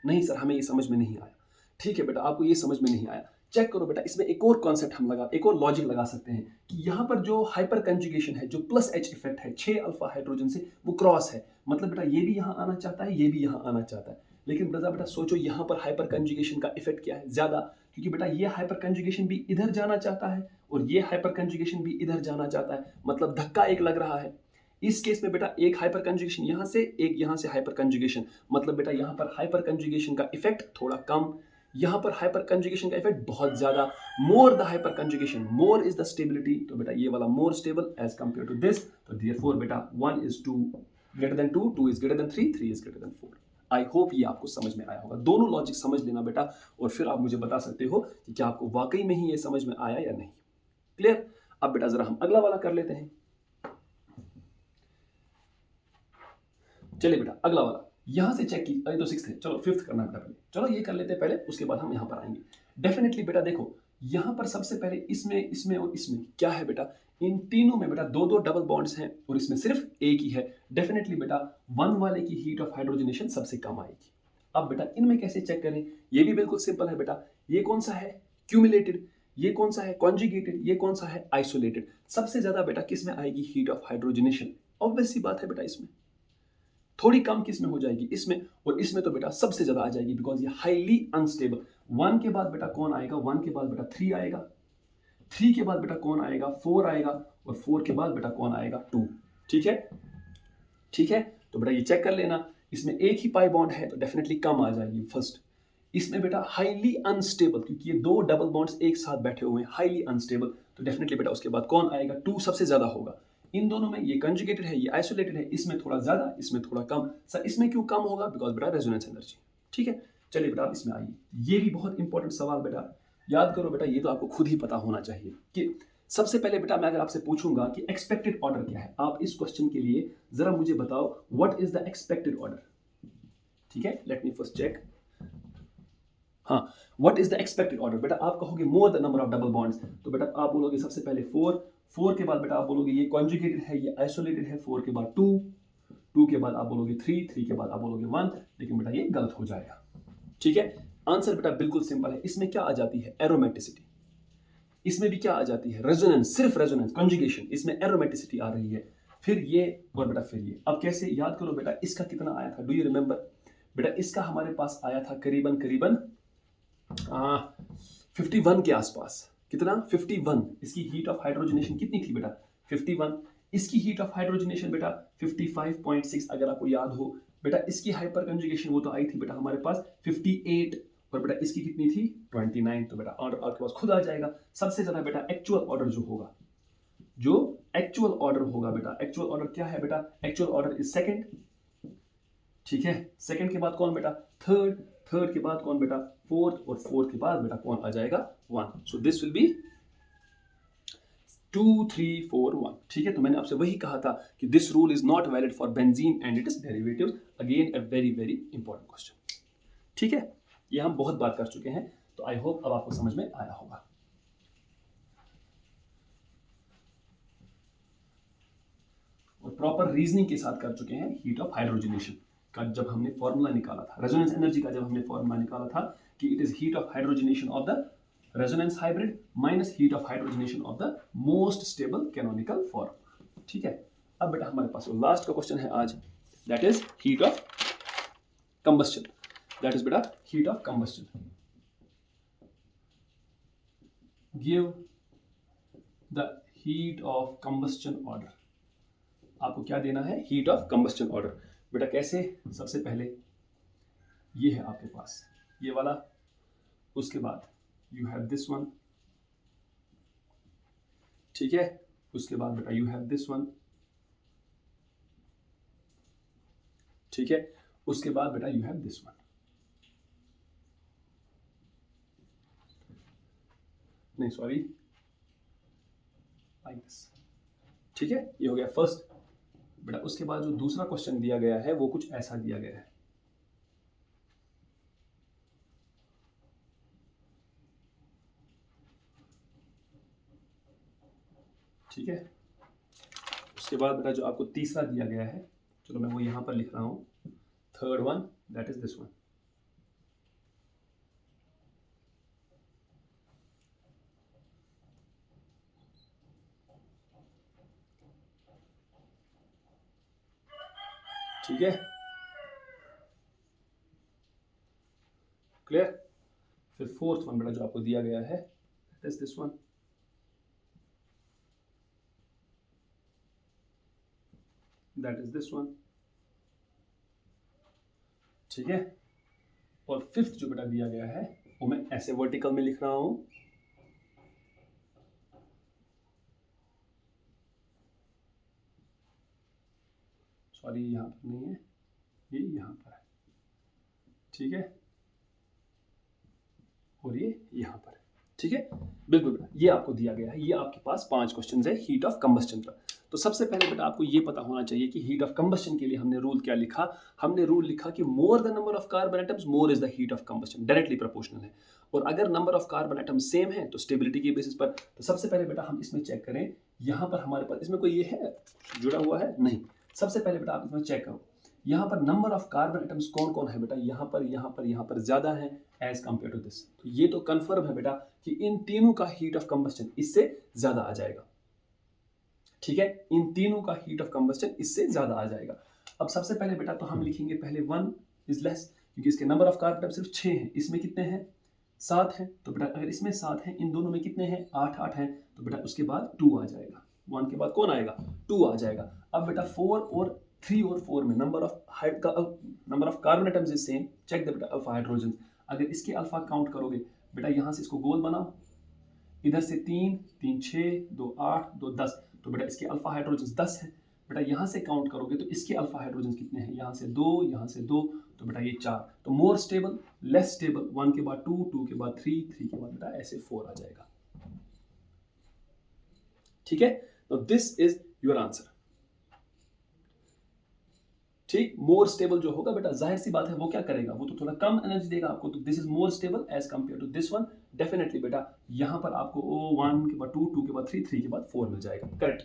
नहीं सर हमें ये समझ में नहीं आया। ठीक है बेटा, आपको ये समझ में नहीं आया, चेक करो बेटा, इसमें एक और कॉन्सेप्ट हम एक और लॉजिक लगा सकते हैं कि यहाँ पर जो हाइपर कंजुगेशन है, जो प्लस H इफेक्ट है 6 अल्फा हाइड्रोजन से, वो क्रॉस है, मतलब बेटा ये भी यहाँ आना चाहता है, ये भी यहाँ आना चाहता है, लेकिन बेटा सोचो यहाँ पर हाइपर कंजुगेशन का इफेक्ट क्या है, ज्यादा, क्योंकि बेटा ये हाइपर कंजुगेशन भी इधर जाना चाहता है और ये हाइपर कंजुगेशन भी इधर जाना चाहता है, मतलब धक्का एक लग रहा है। इस केस में बेटा एक हाइपर कंजुगेशन यहाँ से, एक यहाँ से हाइपर कंजुगेशन, मतलब बेटा यहाँ पर हाइपर कंजुगेशन का इफेक्ट थोड़ा कम, यहाँ पर हाइपर कंजुगेशन का इफेक्ट बहुत ज्यादा। More the hyperconjugation more is the stability, तो बेटा ये वाला more stable as compare to this, तो देयरफॉर बेटा 1:2 greater than 2, 2 is greater than 3, 3 is greater than 4। I hope ये आपको समझ में आया होगा। दोनों लॉजिक समझ लेना बेटा, और फिर आप मुझे बता सकते हो कि क्या आपको वाकई में ही ये समझ में आया या नहीं। क्लियर? अब बेटा जरा हम अगला वाला कर लेते हैं। चलिए बेटा अगला वाला यहां से चेक की, अरे तो 6th है, चलो 5th करना बेटा पहले। चलो ये कर लेते हैं पहले, उसके बाद हम यहां पर आएंगे। डेफिनेटली बेटा देखो, यहां पर सबसे पहले इसमें इसमें और इसमें क्या है बेटा, इन तीनों में बेटा दो दो डबल बॉन्ड्स हैं और इसमें सिर्फ एक ही है। डेफिनेटली बेटा 1 वाले की हीट ऑफ हाइड्रोजनेशन सबसे कम आएगी। अब बेटा इनमें कैसे चेक करें, ये भी बिल्कुल सिंपल है बेटा। ये कौन सा है, क्यूमुलेटेड, ये कौन सा है, कॉन्जुगेटेड, ये कौन सा है, आइसोलेटेड। सबसे ज्यादा बेटा किस में आएगी हीट ऑफ हाइड्रोजनेशन, ऑब्वियस सी बात है बेटा इसमें। थोड़ी कम किस में हो जाएगी, इसमें, और इसमें तो बेटा सबसे ज्यादा आ जाएगी, बिकॉज ये हाईली अनस्टेबल। 1 के बाद बेटा कौन आएगा, 1 के बाद बेटा 3 आएगा, 3 के बाद बेटा कौन आएगा, 4 आएगा, और 4 के बाद बेटा कौन आएगा, 2। ठीक है, ठीक है, तो बेटा ये चेक कर लेना। इसमें एक ही पाई बॉन्ड है तो डेफिनेटली कम आ जाएगी फर्स्ट। इसमें बेटा हाईली अनस्टेबल, क्योंकि ये दो डबल बॉन्ड्स एक साथ बैठे हुए हैं, हाईली अनस्टेबल, तो डेफिनेटली बेटा उसके बाद कौन आएगा, 2 सबसे ज्यादा होगा। इन दोनों में ये कंजुगेटेड है, ये आइसोलेटेड है, इसमें थोड़ा ज्यादा, इसमें थोड़ा कम। सर इसमें क्यों कम होगा, बिकॉज बेटा रेजोनेंस एनर्जी। ठीक है, चलिए बेटा आप इसमें आइए। ये भी बहुत इंपॉर्टेंट सवाल बेटा, याद करो बेटा, ये तो आपको खुद ही पता होना चाहिए कि सबसे पहले बेटा मैं अगर आपसे पूछूंगा कि एक्सपेक्टेड ऑर्डर क्या है, आप इस क्वेश्चन के लिए जरा मुझे बताओ what is the expected order. ठीक है, लेट मी फर्स्ट चेक। हाँ, what is the expected order, बेटा आप कहोगे more the number of double bonds, तो बेटा आप बोलोगे सबसे पहले 4, 4 के बाद बेटा आप बोलोगे ये कॉन्जुगेटेड है, ये आइसोलेटेड है, 4 के बाद 2, 2 के बाद आप बोलोगे 3, 3 के बाद आप बोलोगे 1, लेकिन बेटा ये गलत हो जाएगा। ठीक है, आंसर बेटा बिल्कुल सिंपल है। इसमें क्या आ जाती है, एरोमेटिसिटी। इसमें भी क्या आ जाती है, रेजोनेंस, सिर्फ रेजोनेंस, कंजुगेशन, इसमें एरोमेटिसिटी आ रही है। फिर ये और बेटा फिर ये। अब कैसे याद करो बेटा, इसका कितना आया था, डू यू रिमेंबर बेटा, इसका हमारे पास आया था करीबन करीबन 51 के आसपास। कितना, 51। इसकी हीट ऑफ हाइड्रोजनेशन कितनी थी बेटा, 51। इसकी हीट ऑफ हाइड्रोजनेशन बेटा 55.6, अगर आपको याद हो बेटा। इसकी हाइपर कंजुगेशन वो तो आई थी बेटा हमारे पास 58, और बेटा इसकी कितनी थी 29। तो बेटा ऑर्डर आपके पास खुद आ जाएगा। सबसे ज्यादा बेटा एक्चुअल ऑर्डर जो होगा, जो एक्चुअल ऑर्डर होगा बेटा, एक्चुअल ऑर्डर क्या है बेटा, एक्चुअल ऑर्डर इज सेकंड। ठीक है, सेकंड के बाद कौन बेटा, थर्ड, थर्ड के बाद कौन बेटा, फोर्थ, और फोर्थ के बाद बेटा कौन आ जाएगा, 1। So this will be 2, 3, 4, 1। ठीक है, तो मैंने आपसे वही कहा था कि this rule is not valid for benzene and it's derivatives. Again a very very important question. ठीक है, ये हम बहुत बात कर चुके हैं, तो आई होप अब आपको समझ में आया होगा। और प्रॉपर रीजनिंग के साथ कर चुके हैं हीट ऑफ हाइड्रोजनेशन का, जब हमने फॉर्मूला निकाला था रेजोनेंस एनर्जी का, जब हमने फॉर्मूला निकाला था कि it is heat of hydrogenation of the resonance hybrid minus heat of hydrogenation of the most stable canonical form. ठीक है, अब बेटा हमारे पास लास्ट का क्वेश्चन है आज, that is heat of combustion. That is बेटा heat of combustion. Give the heat of combustion order. आपको क्या देना है, हीट ऑफ कंबस्शन ऑर्डर। बेटा कैसे, सबसे पहले ये है आपके पास ये वाला, उसके बाद यू हैव दिस वन। ठीक है, उसके बाद बेटा यू हैव दिस वन। ठीक है, उसके बाद बेटा यू हैव दिस वन। नहीं सॉरी, लाइक दिस। ठीक है, ये हो गया फर्स्ट बेटा। उसके बाद जो दूसरा क्वेश्चन दिया गया है वो कुछ ऐसा दिया गया है। ठीक है, उसके बाद बेटा जो आपको तीसरा दिया गया है, चलो मैं वो यहां पर लिख रहा हूं, third one, that is this one. ठीक है, क्लियर। फिर फोर्थ वन बेटा जो आपको दिया गया है, that is this one. That is this one. ठीक है, और फिफ्थ जो बेटा दिया गया है वो मैं ऐसे वर्टिकल में लिख रहा हूं, सॉरी यहाँ पर नहीं है, ये यहाँ पर है, ठीक है, और ये यहाँ पर है, ठीक है, बिल्कुल बेटा, ये आपको दिया गया है, ये आपके पास 5 क्वेश्चन है हीट ऑफ कंबस्टन पर। तो सबसे पहले बेटा आपको ये पता होना चाहिए कि हीट ऑफ कंबस्टन के लिए हमने रूल क्या लिखा। हमने रूल लिखा कि more the number of carbon atoms more is the heat of combustion, directly proportional है। और अगर number of carbon atoms same है तो स्टेबिलिटी के बेसिस पर। तो सबसे पहले बेटा हम इसमें चेक करें, यहाँ पर हमारे पास इसमें कोई ये है जुड़ा हुआ है नहीं। सबसे पहले बेटा आप इसमें चेक करो, यहाँ पर नंबर ऑफ कार्बन एटम्स कौन कौन है बेटा, यहाँ पर यहाँ पर यहाँ पर ज्यादा है एज कंपेयर टू दिस। तो ये तो कंफर्म है बेटा कि इन तीनों का हीट ऑफ कंबस्टन इससे ज्यादा आ जाएगा, ठीक है, इन तीनों का हीट ऑफ कंबस्टन इससे ज्यादा आ जाएगा। अब सबसे पहले बेटा तो हम लिखेंगे पहले 1 इज लेस, क्योंकि इसके नंबर ऑफ कार्बन एटम सिर्फ 6 हैं, इसमें कितने हैं 7 हैं। तो बेटा अगर इसमें 7 हैं, इन दोनों में कितने हैं 8 हैं, तो बेटा उसके बाद 2 आ जाएगा, 1 के बाद कौन आएगा 2 आ जाएगा। अब बेटा 4 और 3 और 4 में number of carbon atoms is same, check the बेटा अल्फा हाइड्रोजन। अगर इसके अल्फा काउंट करोगे बेटा, यहाँ से इसको गोल बनाओ, इधर से 3 3 6 2 8 2 10, तो बेटा इसके अल्फा हाइड्रोजन 10 है। बेटा यहाँ से काउंट करोगे तो इसके अल्फा हाइड्रोजन कितने हैं, यहाँ से 2 यहाँ से 2, तो बेटा ये 4। तो मोर स्टेबल लेस स्टेबल, 1 के बाद 2 2 के बाद 3 3 के बाद बेटा ऐसे 4 आ जाएगा, ठीक है। तो दिस इज योर आंसर, ठीक। मोर स्टेबल जो होगा बेटा जाहिर सी बात है वो क्या करेगा, वो तो थोड़ा कम एनर्जी देगा आपको। तो this is more stable as compare to this one, definitely बेटा यहाँ पर आपको 1 के बाद 2 2 के बाद 3 3 के बाद 4 मिल जाएगा, करेक्ट।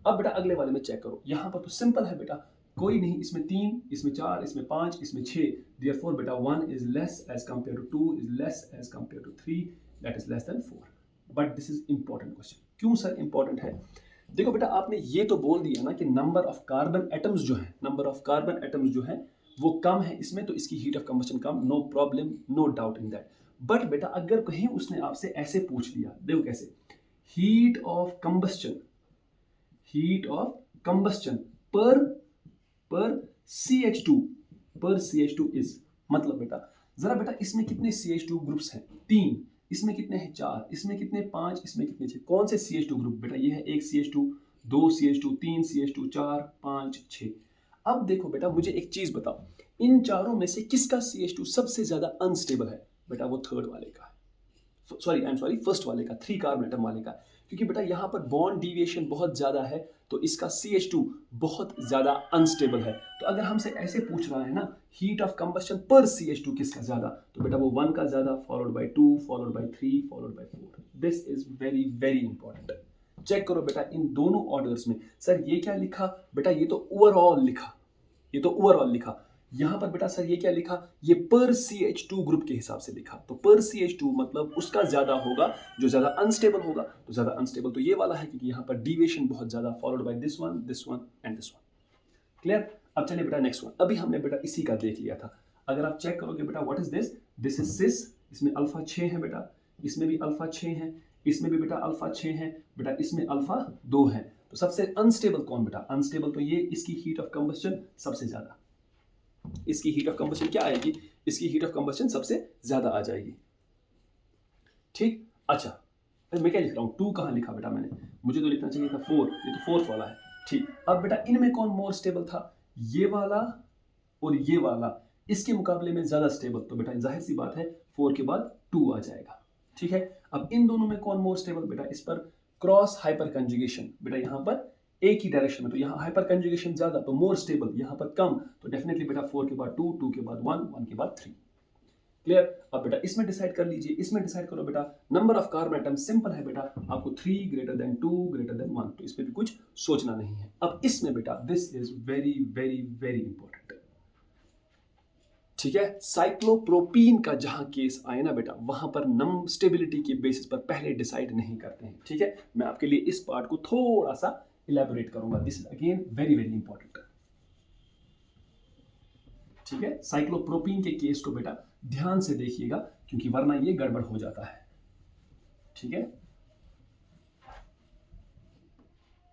अब बेटा अगले वाले में चेक करो, यहाँ पर तो सिंपल है बेटा, कोई नहीं, इसमें 3 इसमें 4 इसमें 5 इसमें 6, देयरफॉर बेटा 1 is less as compare to 2 is less as compare to 3, that is less than 4। But this is important question. क्यों सर इंपॉर्टेंट है? देखो बेटा आपने ये तो बोल दिया ना कि नंबर ऑफ कार्बन एटम्स जो है, नंबर ऑफ कार्बन एटम्स जो है वो कम है इसमें, तो इसकी हीट ऑफ कंबस्टन कम, no problem, no doubt in that. But बेटा अगर कहीं उसने आपसे ऐसे पूछ लिया, देखो कैसे, heat of combustion, heat of combustion पर CH2 इज, मतलब बेटा जरा बेटा इसमें कितने CH2 ग्रुप्स हैं, 3, इसमें कितने हैं 4, इसमें कितने 5, इसमें कितने 6, कौन से CH2 ग्रुप बेटा, ये है 1 CH2, 2 CH2, 3 CH2, 4 5 6। अब देखो बेटा मुझे एक चीज बताओ, इन चारों में से किसका CH2 सबसे ज्यादा अनस्टेबल है? बेटा वो थर्ड वाले का, फर्स्ट वाले का, 3 कार्बन एटम वाले का, क्योंकि बेटा यहाँ पर बॉन्ड डिविएशन बहुत ज्यादा है, तो इसका CH2 बहुत ज्यादा अनस्टेबल है। तो अगर हमसे ऐसे पूछ रहा है ना हीट ऑफ कंबस्टन पर CH2 किसका ज्यादा, तो बेटा वो 1 का ज्यादा, followed by 2, followed by 3, followed by 4। This is very very important. Check करो बेटा इन दोनों ऑर्डर्स में, सर ये क्या लिखा बेटा, ये तो ओवरऑल लिखा, ये तो ओवरऑल लिखा। यहां पर बेटा सर ये क्या लिखा, ये पर CH2 ग्रुप के हिसाब से लिखा। तो पर CH2 मतलब उसका ज्यादा होगा जो ज्यादा अनस्टेबल होगा, तो ज्यादा अनस्टेबल तो ये वाला है, क्योंकि यहाँ पर डिविएशन बहुत ज्यादा, followed by this one and this one. Clear? अब चलिए बेटा नेक्स्ट वन, अभी हमने बेटा इसी का देख लिया था। अगर आप चेक करोगे बेटा what is this, this is सिस, इसमें अल्फा 6 है बेटा, इसमें भी अल्फा 6 है, इसमें भी बेटा अल्फा 6 है बेटा, इसमें अल्फा 2 है। तो सबसे अनस्टेबल कौन बेटा, अनस्टेबल तो ये, इसकी हीट ऑफ कंबस्टन सबसे ज्यादा, इसकी हीट ऑफ कंबस्टन क्या आएगी, इसकी हीट ऑफ कंबस्टन सबसे ज्यादा आ जाएगी, ठीक। अच्छा मैं क्या लिख रहा हूं, 2 कहां लिखा बेटा मैंने, मुझे तो लिखना चाहिए था 4, ये तो 4th वाला है, ठीक। अब बेटा इनमें कौन मोर स्टेबल था, ये वाला और ये वाला, इसके मुकाबले में ज्यादा स्टेबल, तो बेटा जाहिर सी बात है 4 के बाद 2 आ जाएगा, ठीक है। अब इन दोनों में कौन मोर स्टेबल बेटा, इस पर क्रॉस हाइपर कंजुगेशन, बेटा यहां पर एक ही डायरेक्शन में, तो यहाँ हाइपर कंजुगेशन ज्यादा तो मोर स्टेबल, यहाँ पर कम, तो डेफिनेटली बेटा 4 के बाद 2, 2 के बाद 1, 1 के बाद 3। क्लियर? अब बेटा इसमें डिसाइड कर लीजिए, इसमें डिसाइड करो बेटा, number of carbon atom simple है बेटा, आपको 3 ग्रेटर देन 2 ग्रेटर देन 1, तो इसमें भी कुछ सोचना नहीं है। अब इसमें बेटा this is very very very important, ठीक है। साइक्लोप्रोपीन का जहां केस आए ना बेटा, वहां पर नम स्टेबिलिटी के बेसिस पर पहले डिसाइड नहीं करते हैं, ठीक है। मैं आपके लिए इस पार्ट को थोड़ा सा इलैबोरेट करूंगा, this is again very very important, ठीक है। साइक्लोप्रोपीन के केस को बेटा ध्यान से देखिएगा, क्योंकि वरना ये गड़बड़ हो जाता है, ठीक है,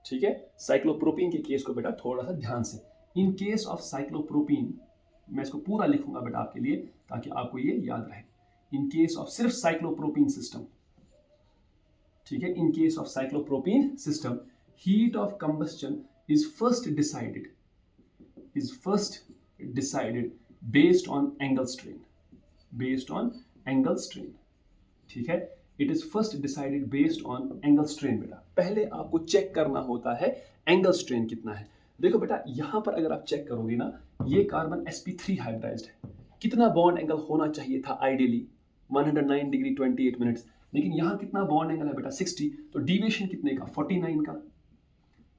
ठीक है। साइक्लोप्रोपीन के केस को बेटा थोड़ा सा ध्यान से, इन केस ऑफ साइक्लोप्रोपीन, मैं इसको पूरा लिखूंगा बेटा आपके लिए ताकि आपको ये याद रहे। इन केस ऑफ सिर्फ साइक्लोप्रोपीन सिस्टम, ठीक है, in case of cyclopropene system, heat of combustion is first decided is first decided based on angle strain. Based on angle strain. ठीक है, it is first decided based on angle strain. बेटा पहले आपको check करना होता है angle strain कितना है। देखो बेटा यहां पर अगर आप चेक करोगे ना, ये कार्बन sp3 हाइब्रिडाइज्ड है, कितना बॉन्ड एंगल होना चाहिए था आइडियली 109 डिग्री 28 मिनट्स, लेकिन यहां कितना बॉन्ड एंगल है बेटा 60, तो डिविएशन कितने का 49 का,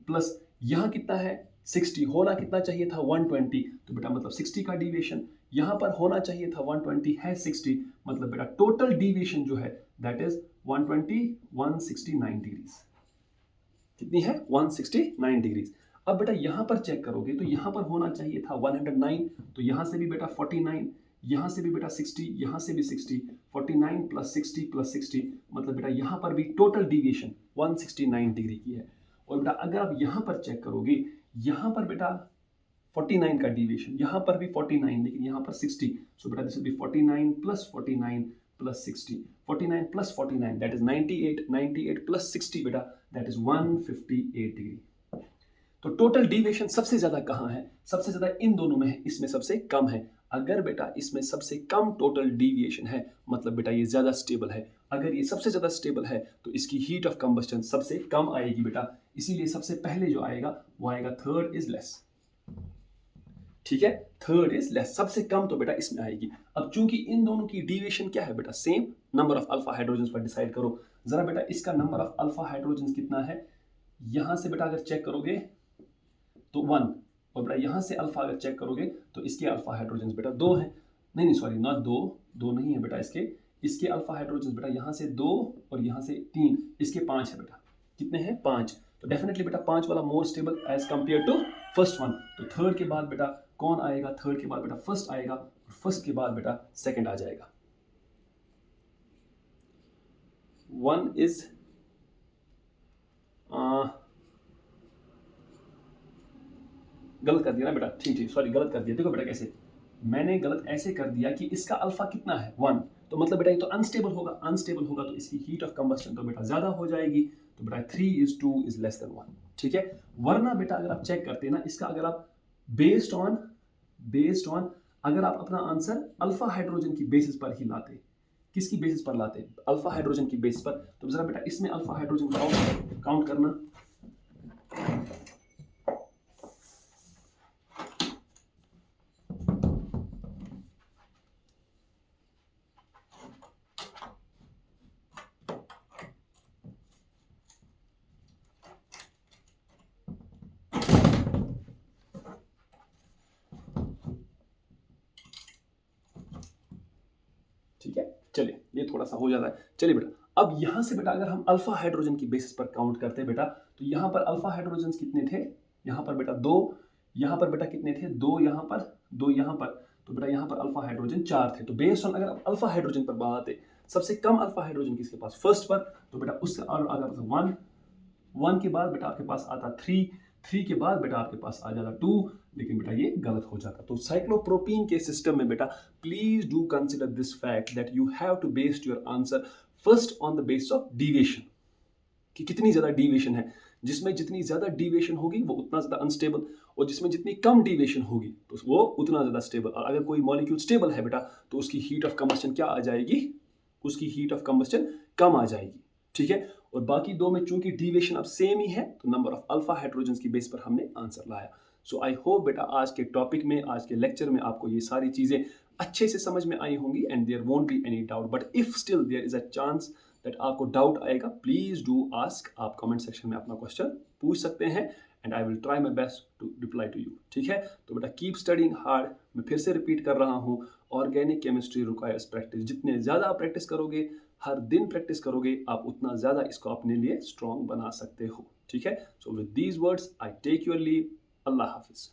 प्लस यहां कितना है 60, होना कितना चाहिए था 120, तो बेटा मतलब 60 का डिविएशन, यहां पर होना चाहिए था 120 है 60, मतलब बेटा टोटल डिविएशन जो है दैट इज 169 डिग्रीज। कितनी है 169 डिग्रीज। अब बेटा यहां पर चेक करोगे तो यहां पर होना चाहिए था 109, तो यहां से भी बेटा 49, यहां से भी बेटा 60, यहां से भी 60, 49 प्लस 60 प्लस 60, मतलब बेटा यहां पर भी टोटल डिविएशन 169 डिग्री की है। और बेटा अगर आप यहां पर चेक करोगे, यहां पर बेटा 49 का डिविएशन, यहां पर भी 49, लेकिन यहां पर 60, सो बेटा this will be 49 plus 60, 49 plus 49 that is 98, 98 plus 60 बेटा दैट इज 158 डिग्री। तो टोटल डिविएशन सबसे ज्यादा कहां है, सबसे ज्यादा इन दोनों में है, इसमें सबसे कम है। अगर बेटा इसमें सबसे कम टोटल डिविएशन है मतलब बेटा ये ज्यादा स्टेबल है, अगर ये सबसे ज्यादा स्टेबल है तो इसकी हीट ऑफ कंबस्टन सबसे कम आएगी बेटा, इसीलिए सबसे पहले जो आएगा वो आएगा थर्ड इज लेस। ठीक है, थर्ड इज लेस, सबसे कम तो बेटा इसमें आएगी। अब चूंकि इन दोनों की डिविएशन क्या है बेटा same, number of alpha hydrogen पर डिसाइड करो जरा बेटा, इसका नंबर ऑफ अल्फा हाइड्रोजन कितना है, यहां से बेटा अगर चेक करोगे तो 1, और बेटा यहां से अल्फा अगर चेक करोगे तो इसके अल्फा हाइड्रोजन बेटा 2 है, नहीं सॉरी नॉट 2 नहीं है बेटा, इसके अल्फा हाइड्रोजन बेटा यहां से 2 और यहां से 3, इसके 5 है बेटा, कितने हैं 5, तो डेफिनेटली बेटा 5 वाला more stable as compare to first one. तो थर्ड के बाद बेटा कौन आएगा, थर्ड के बाद बेटा फर्स्ट आएगा, और फर्स्ट के बाद बेटा सेकंड आ जाएगा। 1 इज गलत कर दिया ना बेटा, ठीक सॉरी गलत कर दिया। देखो बेटा कैसे, मैंने गलत ऐसे कर दिया कि इसका अल्फा कितना है 1, तो मतलब बेटा ये तो अनस्टेबल होगा, अनस्टेबल होगा तो इसकी हीट ऑफ कंबस्टन तो बेटा ज्यादा हो जाएगी, तो बेटा 3 is 2 is less than 1। ठीक है, वरना बेटा अगर आप चेक करते ना इसका, अगर आप बेस्ड ऑन अगर आप अपना आंसर अल्फा हाइड्रोजन की बेसिस पर ही लाते, किसकी बेसिस पर लाते, अल्फा हाइड्रोजन की बेसिस पर, तो जरा बेटा इसमें अल्फा हाइड्रोजन काउंट करना। ठीक है, चलिए ये थोड़ा सा हो जाता है। चलिए बेटा अब यहां से बेटा अगर हम अल्फा हाइड्रोजन की बेसिस पर काउंट करते हैं बेटा, तो यहां पर अल्फा हाइड्रोजन कितने थे, यहां पर बेटा 2, यहां पर बेटा कितने थे 2, यहां पर 2, यहां पर, तो बेटा यहां पर अल्फा हाइड्रोजन 4 थे। तो बेस्ड ऑन अगर आप अल्फा हाइड्रोजन पर बात आते, सबसे कम अल्फा हाइड्रोजन किसके पास फर्स्ट पर, तो बेटा उससे और अगर 1 के बाद बेटा आपके पास आता 3 के बाद बेटा आपके पास आ जाता 2, लेकिन बेटा ये गलत हो जाता। तो साइक्लोप्रोपीन के सिस्टम में बेटा please do consider this fact that you have to based your answer first on the basis of deviation, कि कितनी ज्यादा डिविएशन है, जिसमें जितनी ज्यादा डिविएशन होगी वो उतना ज्यादा अनस्टेबल, और जिसमें जितनी कम डिविएशन होगी तो वो उतना ज्यादा स्टेबल। और अगर कोई मॉलिक्यूल स्टेबल है बेटा तो उसकी हीट ऑफ कंबस्टन क्या आ जाएगी, उसकी हीट ऑफ कंबस्टन कम आ जाएगी। ठीक है, और बाकी दो में चूंकि डिविएशन अब सेम ही है तो नंबर ऑफ अल्फा हाइड्रोजन की बेस पर हमने आंसर लाया। सो आई होप बेटा आज के टॉपिक में, आज के लेक्चर में आपको ये सारी चीजें अच्छे से समझ में आई होंगी and there won't be any doubt, but if still there is a chance that आपको डाउट आएगा, प्लीज डू आस्क, आप कमेंट सेक्शन में अपना क्वेश्चन पूछ सकते हैं and I will try my best to reply to you. ठीक है, तो बेटा कीप स्टडिंग हार्ड। मैं फिर से रिपीट कर रहा हूँ, ऑर्गेनिक केमिस्ट्री रिक्वायर्स प्रैक्टिस। जितने ज़्यादा आप प्रैक्टिस करोगे, हर दिन प्रैक्टिस करोगे, आप उतना ज़्यादा इसको अपने लिए स्ट्रॉन्ग बना सकते हो। ठीक है, so with these words I take your leave. अल्लाह हाफिज़।